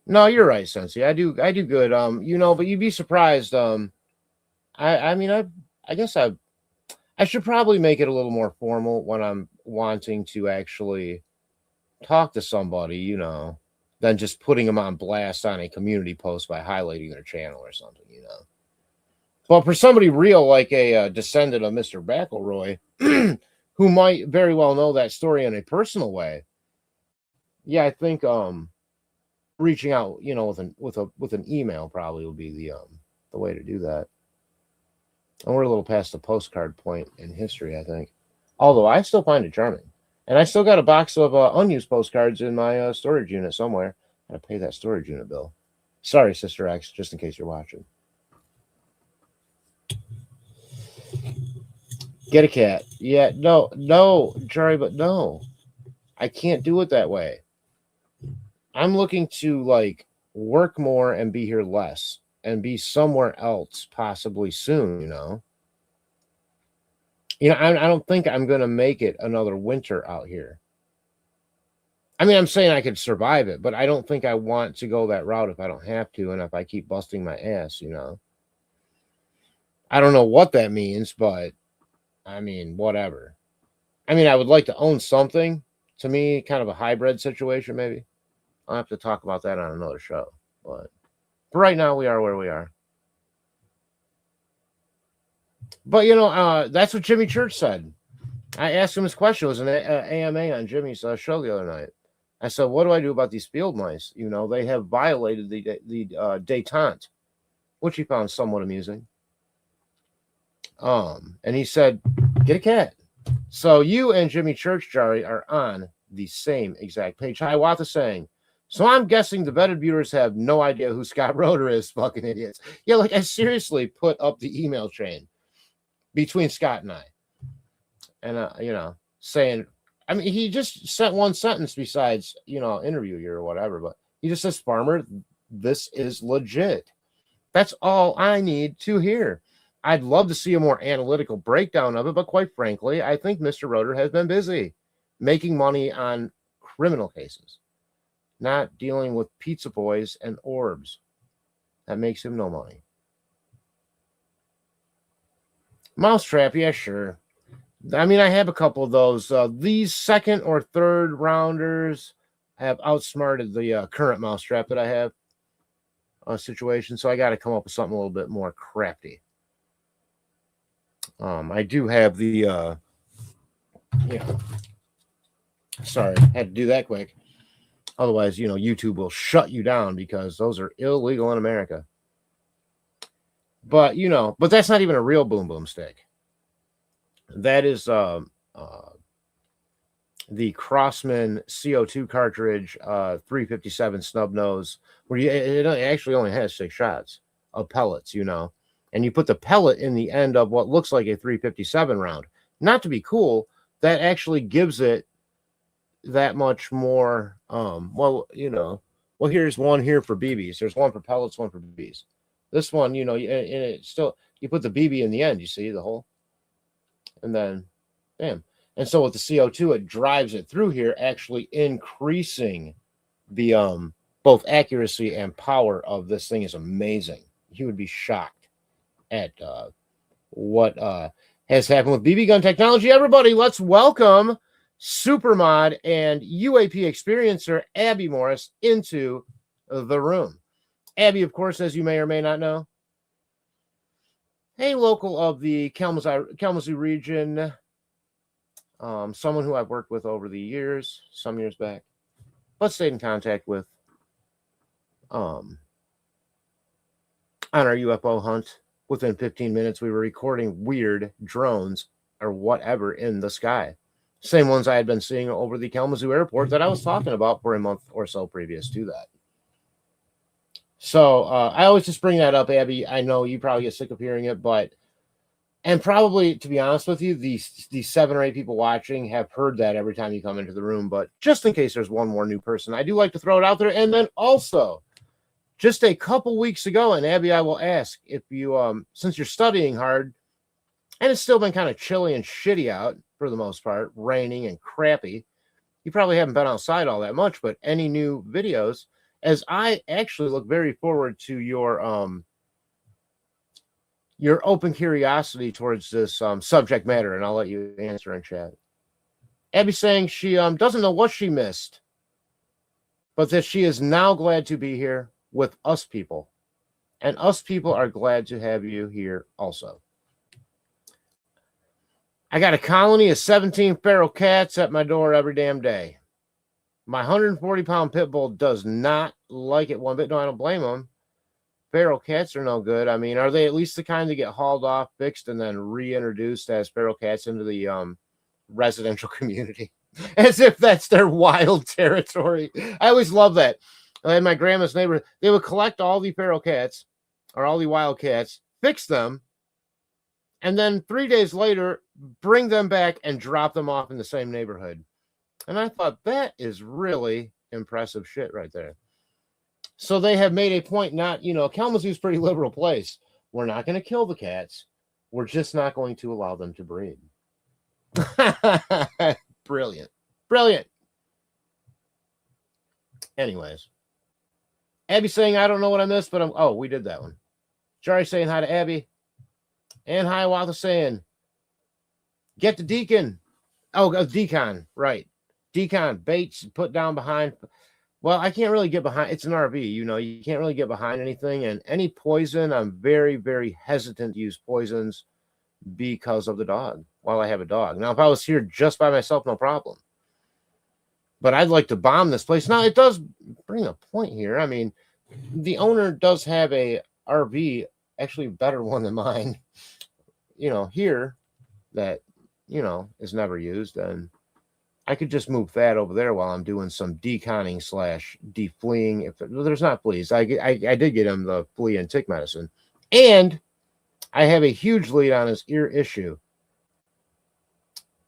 no, you're right, Sensei. I do good. You know, but you'd be surprised. I mean, I guess I should probably make it a little more formal when I'm wanting to actually talk to somebody, you know, than just putting them on blast on a community post by highlighting their channel or something, you know. But for somebody real, like a descendant of Mr. McElroy, who might very well know that story in a personal way, yeah, I think reaching out, you know, with an email probably will be the way to do that. And we're a little past the postcard point in history, I think. Although I still find it charming, and I still got a box of unused postcards in my storage unit somewhere. I gotta pay that storage unit bill. Sorry, Sister X, just in case you're watching. Get a cat. Yeah, no, Jerry, but no. I can't do it that way. I'm looking to like work more and be here less and be somewhere else possibly soon, you know. I don't think I'm going to make it another winter out here. I mean, I'm saying I could survive it, but I don't think I want to go that route if I don't have to and if I keep busting my ass, you know. I don't know what that means, but I mean, whatever. I mean, I would like to own something. To me, kind of a hybrid situation, maybe. I'll have to talk about that on another show. But for right now, we are where we are. But, you know, that's what Jimmy Church said. I asked him this question. It was an AMA on Jimmy's show the other night. I said, what do I do about these field mice? You know, they have violated the détente, which he found somewhat amusing. And he said, get a cat. So you and Jimmy Church, Jari, are on the same exact page. Hiawatha saying, so I'm guessing the vetted viewers have no idea who Scott Roeder is, fucking idiots. Yeah, like I seriously put up the email chain between Scott and I. And, you know, saying, I mean, he just sent one sentence besides, you know, interview you or whatever, but he just says, Farmer, this is legit. That's all I need to hear. I'd love to see a more analytical breakdown of it, but quite frankly, I think Mr. Roeder has been busy making money on criminal cases, not dealing with pizza boys and orbs. That makes him no money. Mousetrap, yeah, sure. I mean, I have a couple of those. These second or third rounders have outsmarted the current Mousetrap that I have situation, so I got to come up with something a little bit more crafty. I do have the, yeah. Sorry, had to do that quick. Otherwise, you know, YouTube will shut you down because those are illegal in America. But, you know, but that's not even a real boom boom stick. That is the Crossman CO2 cartridge 357 snub nose, where it actually only has 6 shots of pellets, you know. And you put the pellet in the end of what looks like a 357 round. Not to be cool, that actually gives it that much more, well, you know, well, here's one here for BBs. There's one for pellets, one for BBs. This one, you know, and it still, you put the BB in the end, you see the hole? And then, bam. And so with the CO2, it drives it through here, actually increasing the both accuracy and power of this thing is amazing. You would be shocked at what has happened with BB gun technology. Everybody, let's welcome Supermod and UAP experiencer Abby Morris into the room. Abby, of course, as you may or may not know, a local of the Kalamazoo region, someone who I've worked with over the years, some years back, but stayed in contact with on our UFO hunt. Within 15 minutes, we were recording weird drones or whatever in the sky. Same ones I had been seeing over the Kalamazoo airport that I was talking about for a month or so previous to that. So I always just bring that up, Abby. I know you probably get sick of hearing it, but, and probably, to be honest with you, the 7 or 8 people watching have heard that every time you come into the room. But just in case there's one more new person, I do like to throw it out there. And then also, just a couple weeks ago, and Abby, I will ask if you, since you're studying hard, and it's still been kind of chilly and shitty out for the most part, raining and crappy, you probably haven't been outside all that much, but any new videos, as I actually look very forward to your open curiosity towards this subject matter, and I'll let you answer in chat. Abby's saying she doesn't know what she missed, but that she is now glad to be here with us people. And us people are glad to have you here also. I got a colony of 17 feral cats at my door every damn day. My 140-pound pit bull does not like it one bit. No, I don't blame him. Feral cats are no good. I mean, are they at least the kind that get hauled off, fixed, and then reintroduced as feral cats into the residential community? As if that's their wild territory. I always love that. In my grandma's neighborhood, they would collect all the feral cats or all the wild cats, fix them, and then 3 days later, bring them back and drop them off in the same neighborhood. And I thought, that is really impressive shit right there. So they have made a point not, Kalamazoo's a pretty liberal place. We're not going to kill the cats. We're just not going to allow them to breed. Brilliant. Brilliant. Anyways. Abby saying, I don't know what I missed, but oh, we did that one. Jari saying hi to Abby. And Hiawatha saying, get the Deacon. Oh, Decon, right. Decon, Bates, put down behind. Well, I can't really get behind. It's an RV, you can't really get behind anything. And any poison, I'm very, very hesitant to use poisons because of the dog while I have a dog. Now, if I was here just by myself, no problem. But I'd like to bomb this place. Now, it does bring a point here. I mean, the owner does have a RV, actually a better one than mine, here that, is never used. And I could just move that over there while I'm doing some deconning / defleeing. If there's not fleas, I did get him the flea and tick medicine. And I have a huge lead on his ear issue.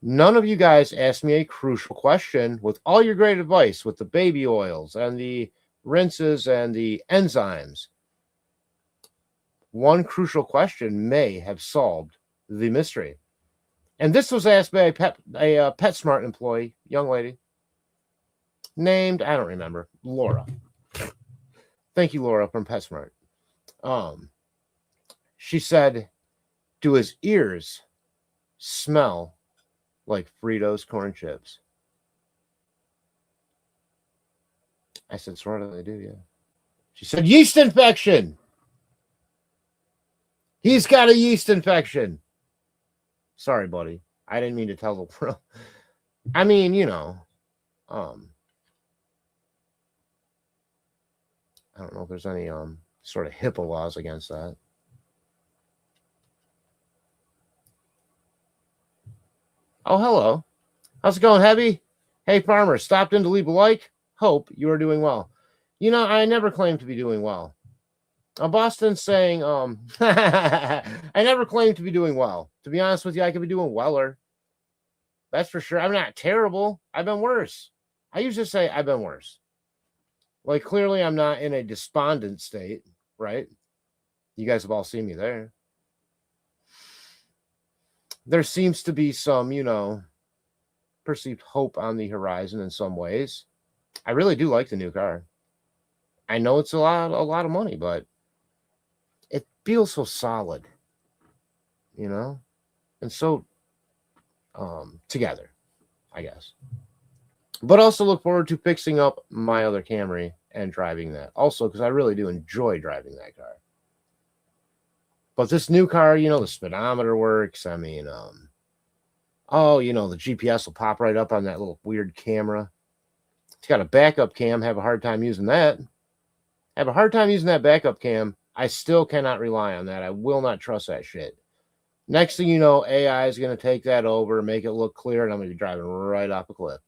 None of you guys asked me a crucial question with all your great advice with the baby oils and the rinses and the enzymes. One crucial question may have solved the mystery. And this was asked by a PetSmart employee, young lady, named, I don't remember, Laura. Thank you, Laura, from PetSmart. She said, do his ears smell like Fritos corn chips? I said, sort of, they do, yeah. She said, yeast infection. He's got a yeast infection. Sorry, buddy. I didn't mean to tell the world. I mean, I don't know if there's any sort of HIPAA laws against that. Oh, hello. How's it going, Heavy? Hey, Farmer, stopped in to leave a like. Hope you are doing well. I never claimed to be doing well. Boston's saying, I never claimed to be doing well. To be honest with you, I could be doing weller. That's for sure. I'm not terrible. I've been worse. I usually say I've been worse. Like, clearly I'm not in a despondent state, right? You guys have all seen me there. There seems to be some, perceived hope on the horizon in some ways. I really do like the new car. I know it's a lot of money, but it feels so solid, and so together, I guess. But also look forward to fixing up my other Camry and driving that. Also, because I really do enjoy driving that car. But this new car, the speedometer works. I mean, the GPS will pop right up on that little weird camera. It's got a backup cam. Have a hard time using that. Have a hard time using that backup cam. I still cannot rely on that. I will not trust that shit. Next thing you know, AI is going to take that over, make it look clear, and I'm going to be driving right off a cliff.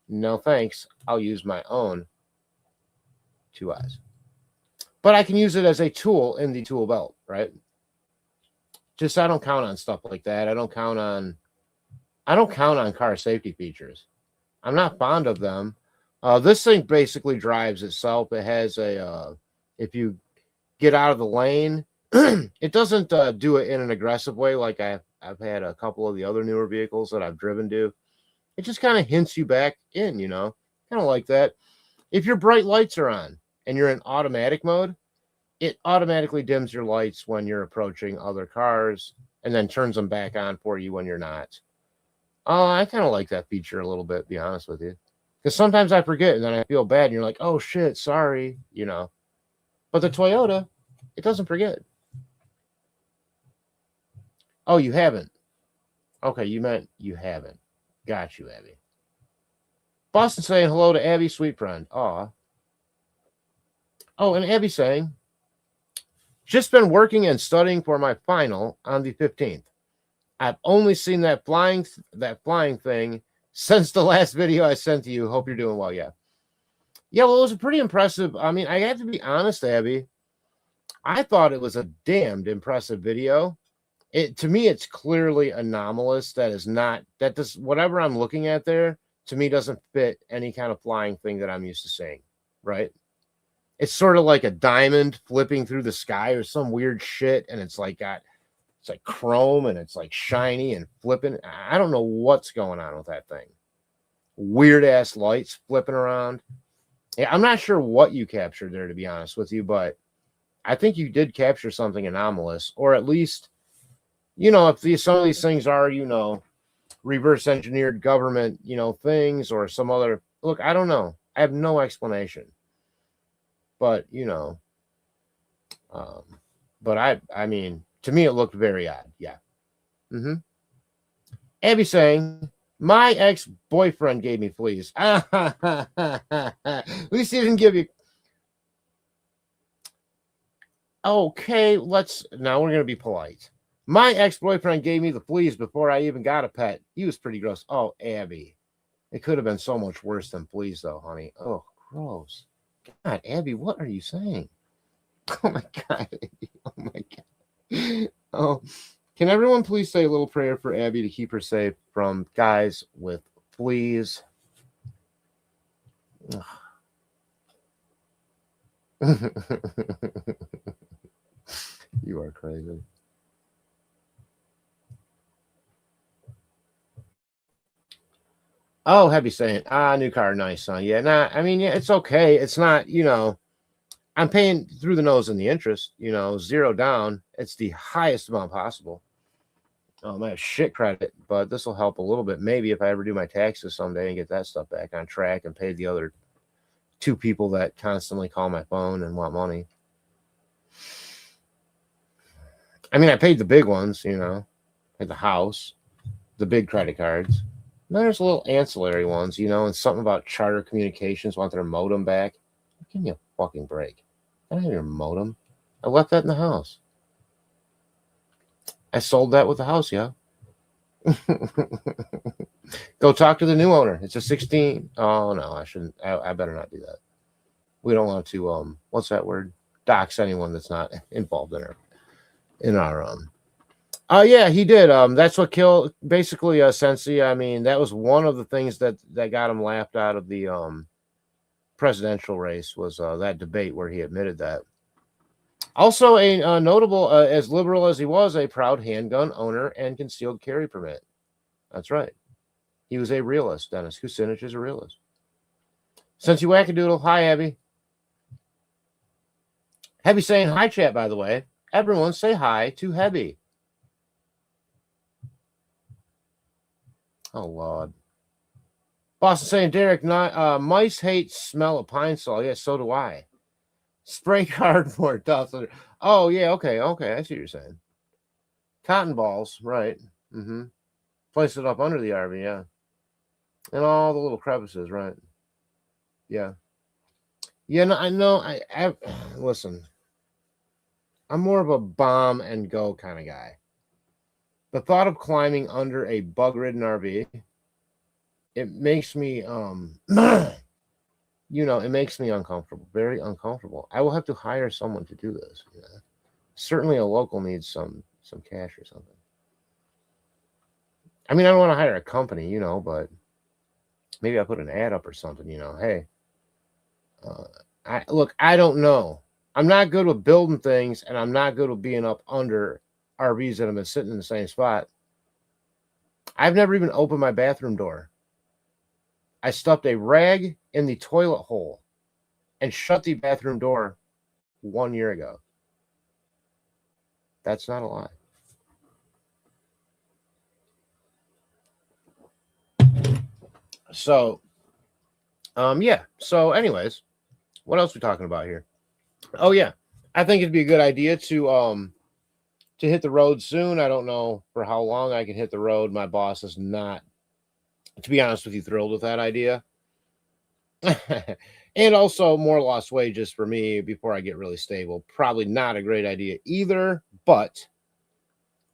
No thanks. I'll use my own 2 eyes. But I can use it as a tool in the tool belt, right? Just I don't count on stuff like that. I don't count on car safety features. I'm not fond of them. This thing basically drives itself. It has if you get out of the lane, it doesn't do it in an aggressive way like I've had a couple of the other newer vehicles that I've driven do. It just kind of hints you back in, kind of like that. If your bright lights are on and you're in automatic mode, it automatically dims your lights when you're approaching other cars and then turns them back on for you when you're not. I kind of like that feature a little bit, to be honest with you. Because sometimes I forget and then I feel bad and you're like, oh shit, sorry, But the Toyota, it doesn't forget. Oh, you haven't? Okay, you meant you haven't. Got you, Abby. Boston saying hello to Abby, sweet friend. Aw. Oh, and Abby saying, just been working and studying for my final on the 15th. I've only seen that flying thing since the last video I sent to you. Hope you're doing well. Yeah. Yeah, well, it was a pretty impressive. I mean, I have to be honest, Abby. I thought it was a damned impressive video. To me, it's clearly anomalous. Whatever I'm looking at there, to me, doesn't fit any kind of flying thing that I'm used to seeing, right? It's sort of like a diamond flipping through the sky or some weird shit, and it's like chrome and it's like shiny and flipping. I don't know what's going on with that thing. Weird ass lights flipping around. Yeah, I'm not sure what you captured there, to be honest with you, but I think you did capture something anomalous, or at least, if some of these things are, reverse engineered government, things or some other. Look, I don't know. I have no explanation. But, but I mean, to me, it looked very odd. Yeah. Abby saying, my ex-boyfriend gave me fleas. At least he didn't give you. Okay, now we're going to be polite. My ex-boyfriend gave me the fleas before I even got a pet. He was pretty gross. Oh, Abby. It could have been so much worse than fleas, though, honey. Oh, gross. God, Abby, what are you saying? Oh, my God, Abby. Oh, my God. Oh, can everyone please say a little prayer for Abby to keep her safe from guys with fleas? You are crazy. Oh, Heavy saying, new car, nice, son. Yeah, I mean, yeah, it's okay. It's not, I'm paying through the nose in the interest, 0 down. It's the highest amount possible. I have shit credit, but this will help a little bit. Maybe if I ever do my taxes someday and get that stuff back on track and pay the other 2 people that constantly call my phone and want money. I mean, I paid the big ones, paid the house, the big credit cards. Then there's little ancillary ones, and something about Charter Communications want their modem back. Give me a fucking break. I don't have your modem. I left that in the house. I sold that with the house, yeah. Go talk to the new owner. It's a 16. Oh, no, I shouldn't. I better not do that. We don't want to, what's that word? Dox anyone that's not involved in our Oh yeah, he did. That's what killed basically Sensi. I mean, that was one of the things that got him laughed out of the presidential race was that debate where he admitted that. Also, a notable, as liberal as he was, a proud handgun owner and concealed carry permit. That's right. He was a realist, Dennis. Kucinich is a realist. Since you wackadoodle, hi, Abby. Hebby saying hi, chat, by the way. Everyone say hi to Hebby. Oh, Lord. Boston saying, Derek, mice hate smell of pine sol. Yeah, so do I. Spray cardboard. Oh, yeah, okay. I see what you're saying. Cotton balls, right. Place it up under the RV, yeah. And all the little crevices, right. Yeah. Yeah, no, I know. I listen. I'm more of a bomb and go kind of guy. The thought of climbing under a bug-ridden RV, it makes me, it makes me uncomfortable, very uncomfortable. I will have to hire someone to do this. Certainly a local needs some cash or something. I mean, I don't want to hire a company, but maybe I put an ad up or something, hey, I don't know. I'm not good with building things, and I'm not good with being up under RVs that have been sitting in the same spot. I've never even opened my bathroom door. I stuffed a rag in the toilet hole and shut the bathroom door 1 year ago. That's not a lie. So, yeah. So, anyways, what else are we talking about here? Oh, yeah. I think it'd be a good idea to hit the road soon. I don't know for how long I can hit the road. My boss is not, to be honest with you, thrilled with that idea. And also more lost wages for me before I get really stable. Probably not a great idea either, but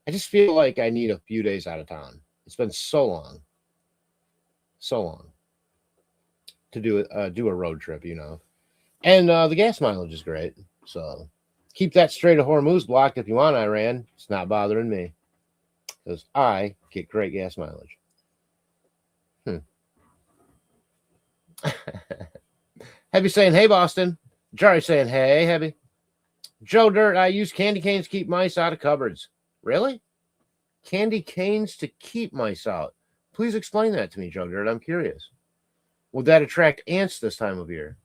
I just feel like I need a few days out of town. It's been so long to do a road trip, you know. And the gas mileage is great. So keep that Strait of Hormuz blocked if you want, Iran. It's not bothering me because I get great gas mileage. Heavy saying, hey, Boston. Jari saying, hey, Heavy. Joe Dirt, I use candy canes to keep mice out of cupboards. Really? Candy canes to keep mice out? Please explain that to me, Joe Dirt. I'm curious. Would that attract ants this time of year?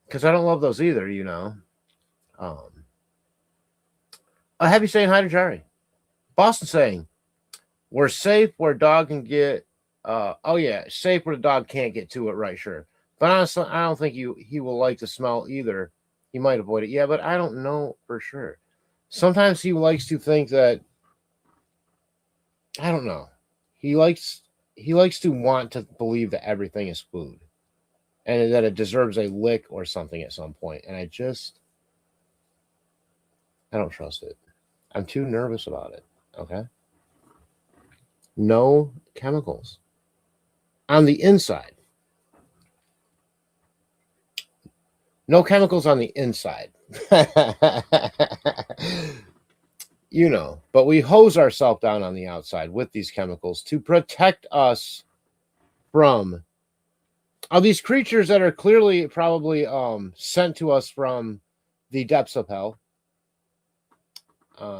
Because I don't love those either, you know. Heavy saying hi to Jari. Boston saying, we're safe where dog can get, safe where the dog can't get to it, right, sure. But honestly, I don't think he will like the smell either. He might avoid it. Yeah, but I don't know for sure. Sometimes he likes to think that, I don't know. He likes to want to believe that everything is food and that it deserves a lick or something at some point. And I don't trust it. I'm too nervous about it. Okay. No chemicals on the inside. No chemicals on the inside. You know, but we hose ourselves down on the outside with these chemicals to protect us from these creatures that are clearly probably sent to us from the depths of hell.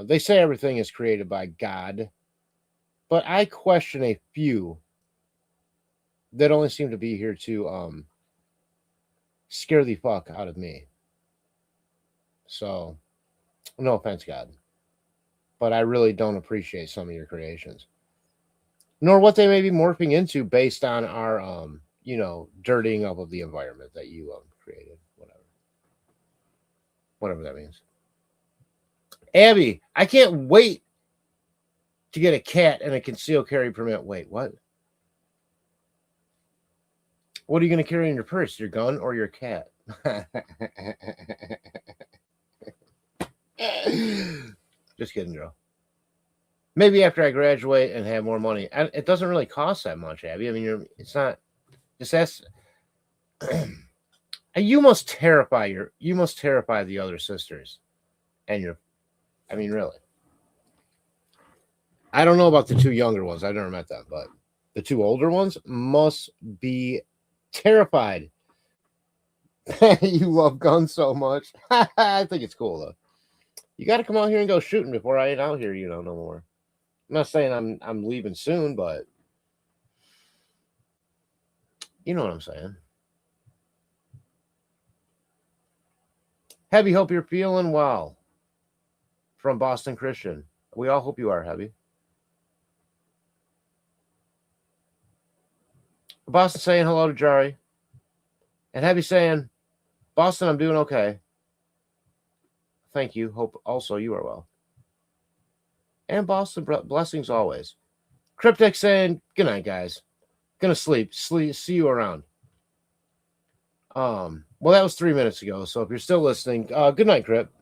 They say everything is created by God, but I question a few that only seem to be here to scare the fuck out of me. So, no offense, God, but I really don't appreciate some of your creations, nor what they may be morphing into based on our, dirtying up of the environment that you created, whatever that means. Abby, I can't wait to get a cat and a concealed carry permit. Wait, what? What are you going to carry in your purse? Your gun or your cat? Just kidding, Joe. Maybe after I graduate and have more money. It doesn't really cost that much, Abby. I mean, it's not. Just that's. You must terrify the other sisters, and your. I mean, really. I don't know about the two younger ones. I've never met them, but the two older ones must be terrified. You love guns so much. I think it's cool though. You got to come out here and go shooting before I ain't out here, no more. I'm not saying I'm leaving soon, but you know what I'm saying. Heavy, hope you're feeling well. From Boston Christian. We all hope you are, Heavy. Boston saying hello to Jari. And Heavy saying, Boston, I'm doing okay. Thank you. Hope also you are well. And Boston, blessings always. Cryptic saying, good night, guys. Gonna sleep. See you around. Well, that was 3 minutes ago. So if you're still listening, good night, Crypt.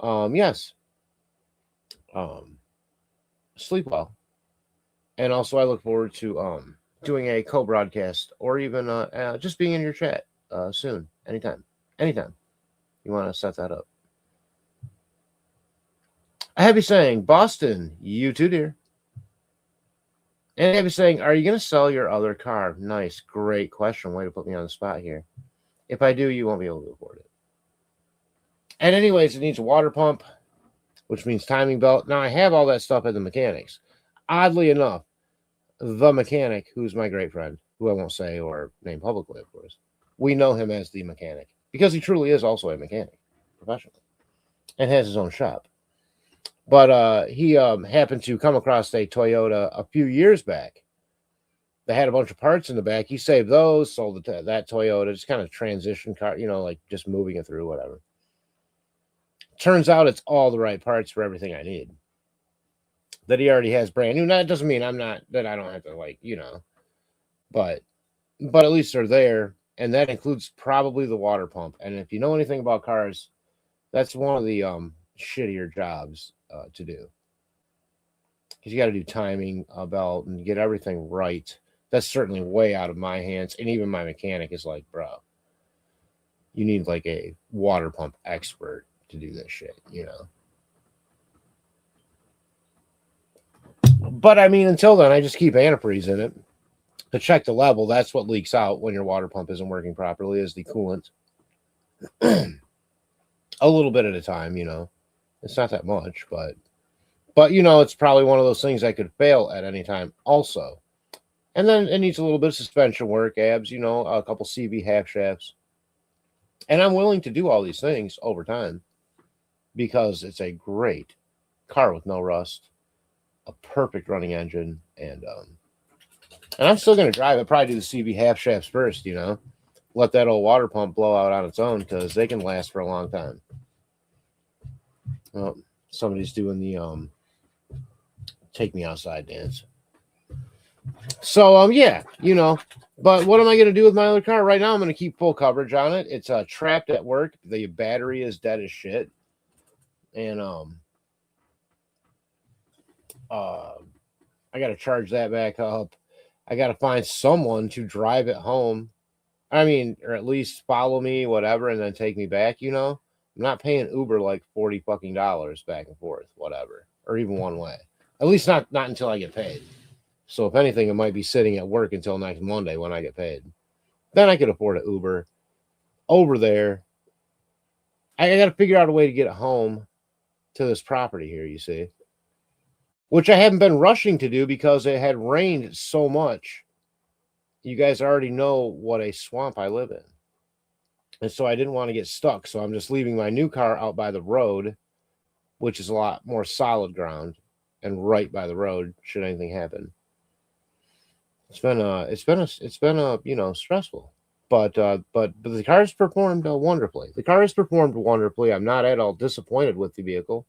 Yes. Sleep well. And also I look forward to doing a co-broadcast or even just being in your chat soon. Anytime you want to set that up. I have you saying, Boston, you too, dear. And I have you saying, are you going to sell your other car? Nice, great question. Way to put me on the spot here. If I do, you won't be able to afford it. And anyways, it needs a water pump, which means timing belt. Now, I have all that stuff at the mechanics. Oddly enough, the mechanic, who's my great friend, who I won't say or name publicly, of course, we know him as the mechanic because he truly is also a mechanic professionally and has his own shop. But he happened to come across a Toyota a few years back. They had a bunch of parts in the back. He saved those, sold that Toyota, just kind of transition car, like just moving it through, whatever. Turns out it's all the right parts for everything I need. That he already has brand new. Now, it doesn't mean I don't have to but but at least they're there, and that includes probably the water pump. And if you know anything about cars, that's one of the shittier jobs to do, because you got to do timing about and get everything right. That's certainly way out of my hands, and even my mechanic is like, bro, you need like a water pump expert to do this shit, you know. But I mean, until then, I just keep antifreeze in it to check the level. That's what leaks out when your water pump isn't working properly, is the coolant. A little bit at a time, you know. It's not that much, but you know, it's probably one of those things that could fail at any time also. And then it needs a little bit of suspension work, abs, you know, a couple CV half shafts. And I'm willing to do all these things over time because it's a great car with no rust, a perfect running engine, and I'm still going to drive it. Probably do the CV half shafts first, you know, let that old water pump blow out on its own, because they can last for a long time. Well, somebody's doing the take me outside dance. So yeah, you know, but what am I going to do with my other car? Right now I'm going to keep full coverage on it. It's trapped at work. The battery is dead as shit, and I got to charge that back up. I got to find someone to drive it home. I mean, or at least follow me, whatever, and then take me back, you know. I'm not paying Uber like $40 fucking back and forth, whatever, or even one way. At least not until I get paid. So if anything, it might be sitting at work until next Monday when I get paid. Then I could afford an Uber over there. I got to figure out a way to get it home to this property here, you see, which I haven't been rushing to do because it had rained so much. You guys already know what a swamp I live in. And so I didn't want to get stuck. So I'm just leaving my new car out by the road, which is a lot more solid ground and right by the road should anything happen. It's been you know, stressful, but the car's performed wonderfully. The car has performed wonderfully. I'm not at all disappointed with the vehicle,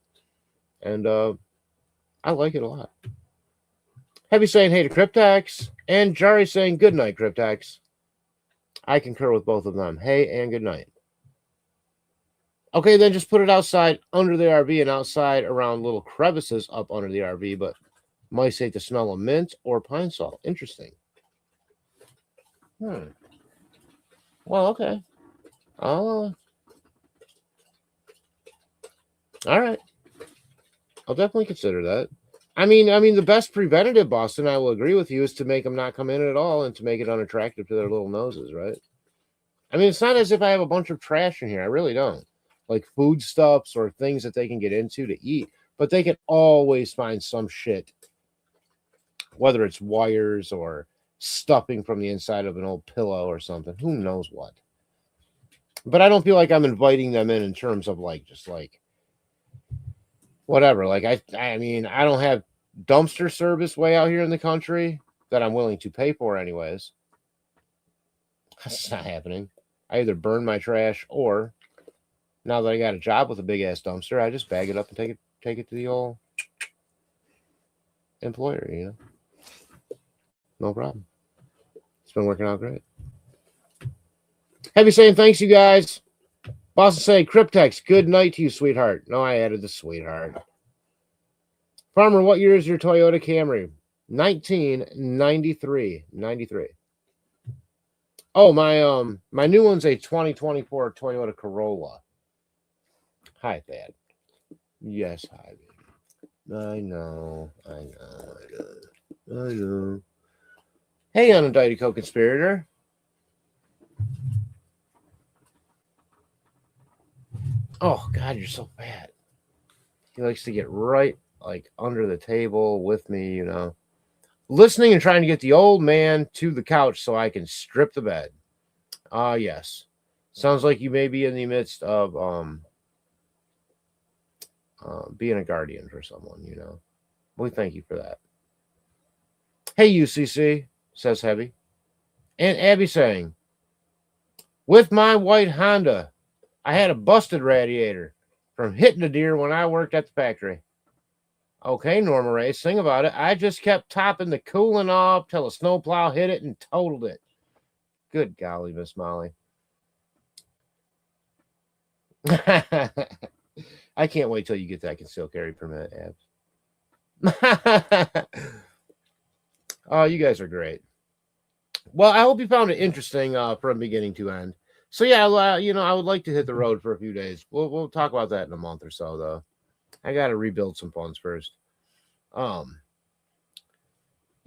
and I like it a lot. Heavy saying hey to Cryptax, and Jari saying good night, Cryptax. I concur with both of them. Hey and good night. Okay, then just put it outside under the RV and outside around little crevices up under the RV, but mice hate the smell of mint or pine salt. Interesting. Well, okay. All right. I'll definitely consider that. I mean, the best preventative, Boston, I will agree with you, is to make them not come in at all and to make it unattractive to their little noses, right? I mean, it's not as if I have a bunch of trash in here. I really don't. Like foodstuffs or things that they can get into to eat. But they can always find some shit, whether it's wires or stuffing from the inside of an old pillow or something. Who knows what? But I don't feel like I'm inviting them in terms of like, just like, whatever. Like, I mean, I don't have dumpster service way out here in the country that I'm willing to pay for anyways. That's not happening. I either burn my trash, or now that I got a job with a big ass dumpster, I just bag it up and take it to the old employer, you know. No problem. It's been working out great. Heavy saying thanks, you guys. Boston saying Cryptex, good night to you, sweetheart. No, I added the sweetheart. Farmer, what year is your Toyota Camry? 1993. 93. Oh, my new one's a 2024 Toyota Corolla. Hi, Dad. Yes, hi, baby. I know. Hey, unindicted co-conspirator. Oh, God, you're so fat. He likes to get right, like, under the table with me, you know. Listening and trying to get the old man to the couch so I can strip the bed. Yes. Sounds like you may be in the midst of being a guardian for someone, you know. We thank you for that. Hey, UCC, says Heavy. And Abby saying, with my white Honda, I had a busted radiator from hitting a deer when I worked at the factory. Okay, Norma Ray, sing about it. I just kept topping the coolant off till a snowplow hit it and totaled it. Good golly, Miss Molly. I can't wait till you get that concealed carry permit, Abs. Oh, you guys are great. Well, I hope you found it interesting from beginning to end. So yeah, I would like to hit the road for a few days. We'll talk about that in a month or so, though. I got to rebuild some funds first.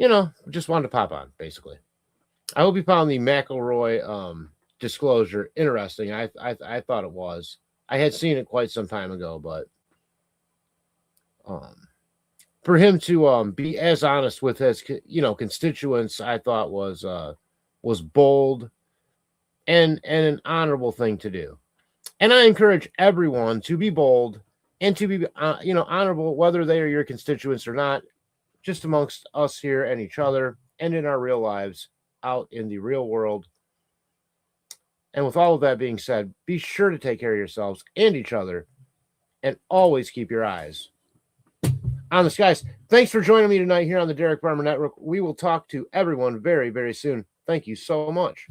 Just wanted to pop on, basically. I hope you found the McElroy disclosure interesting. I thought it was. I had seen it quite some time ago, but for him to be as honest with his constituents, I thought was bold and an honorable thing to do. And I encourage everyone to be bold and to be honorable, whether they are your constituents or not, just amongst us here and each other and in our real lives out in the real world. And with all of that being said, be sure to take care of yourselves and each other and always keep your eyes on the skies. Thanks for joining me tonight here on the Derek Farmer Network. We will talk to everyone very, very soon. Thank you so much.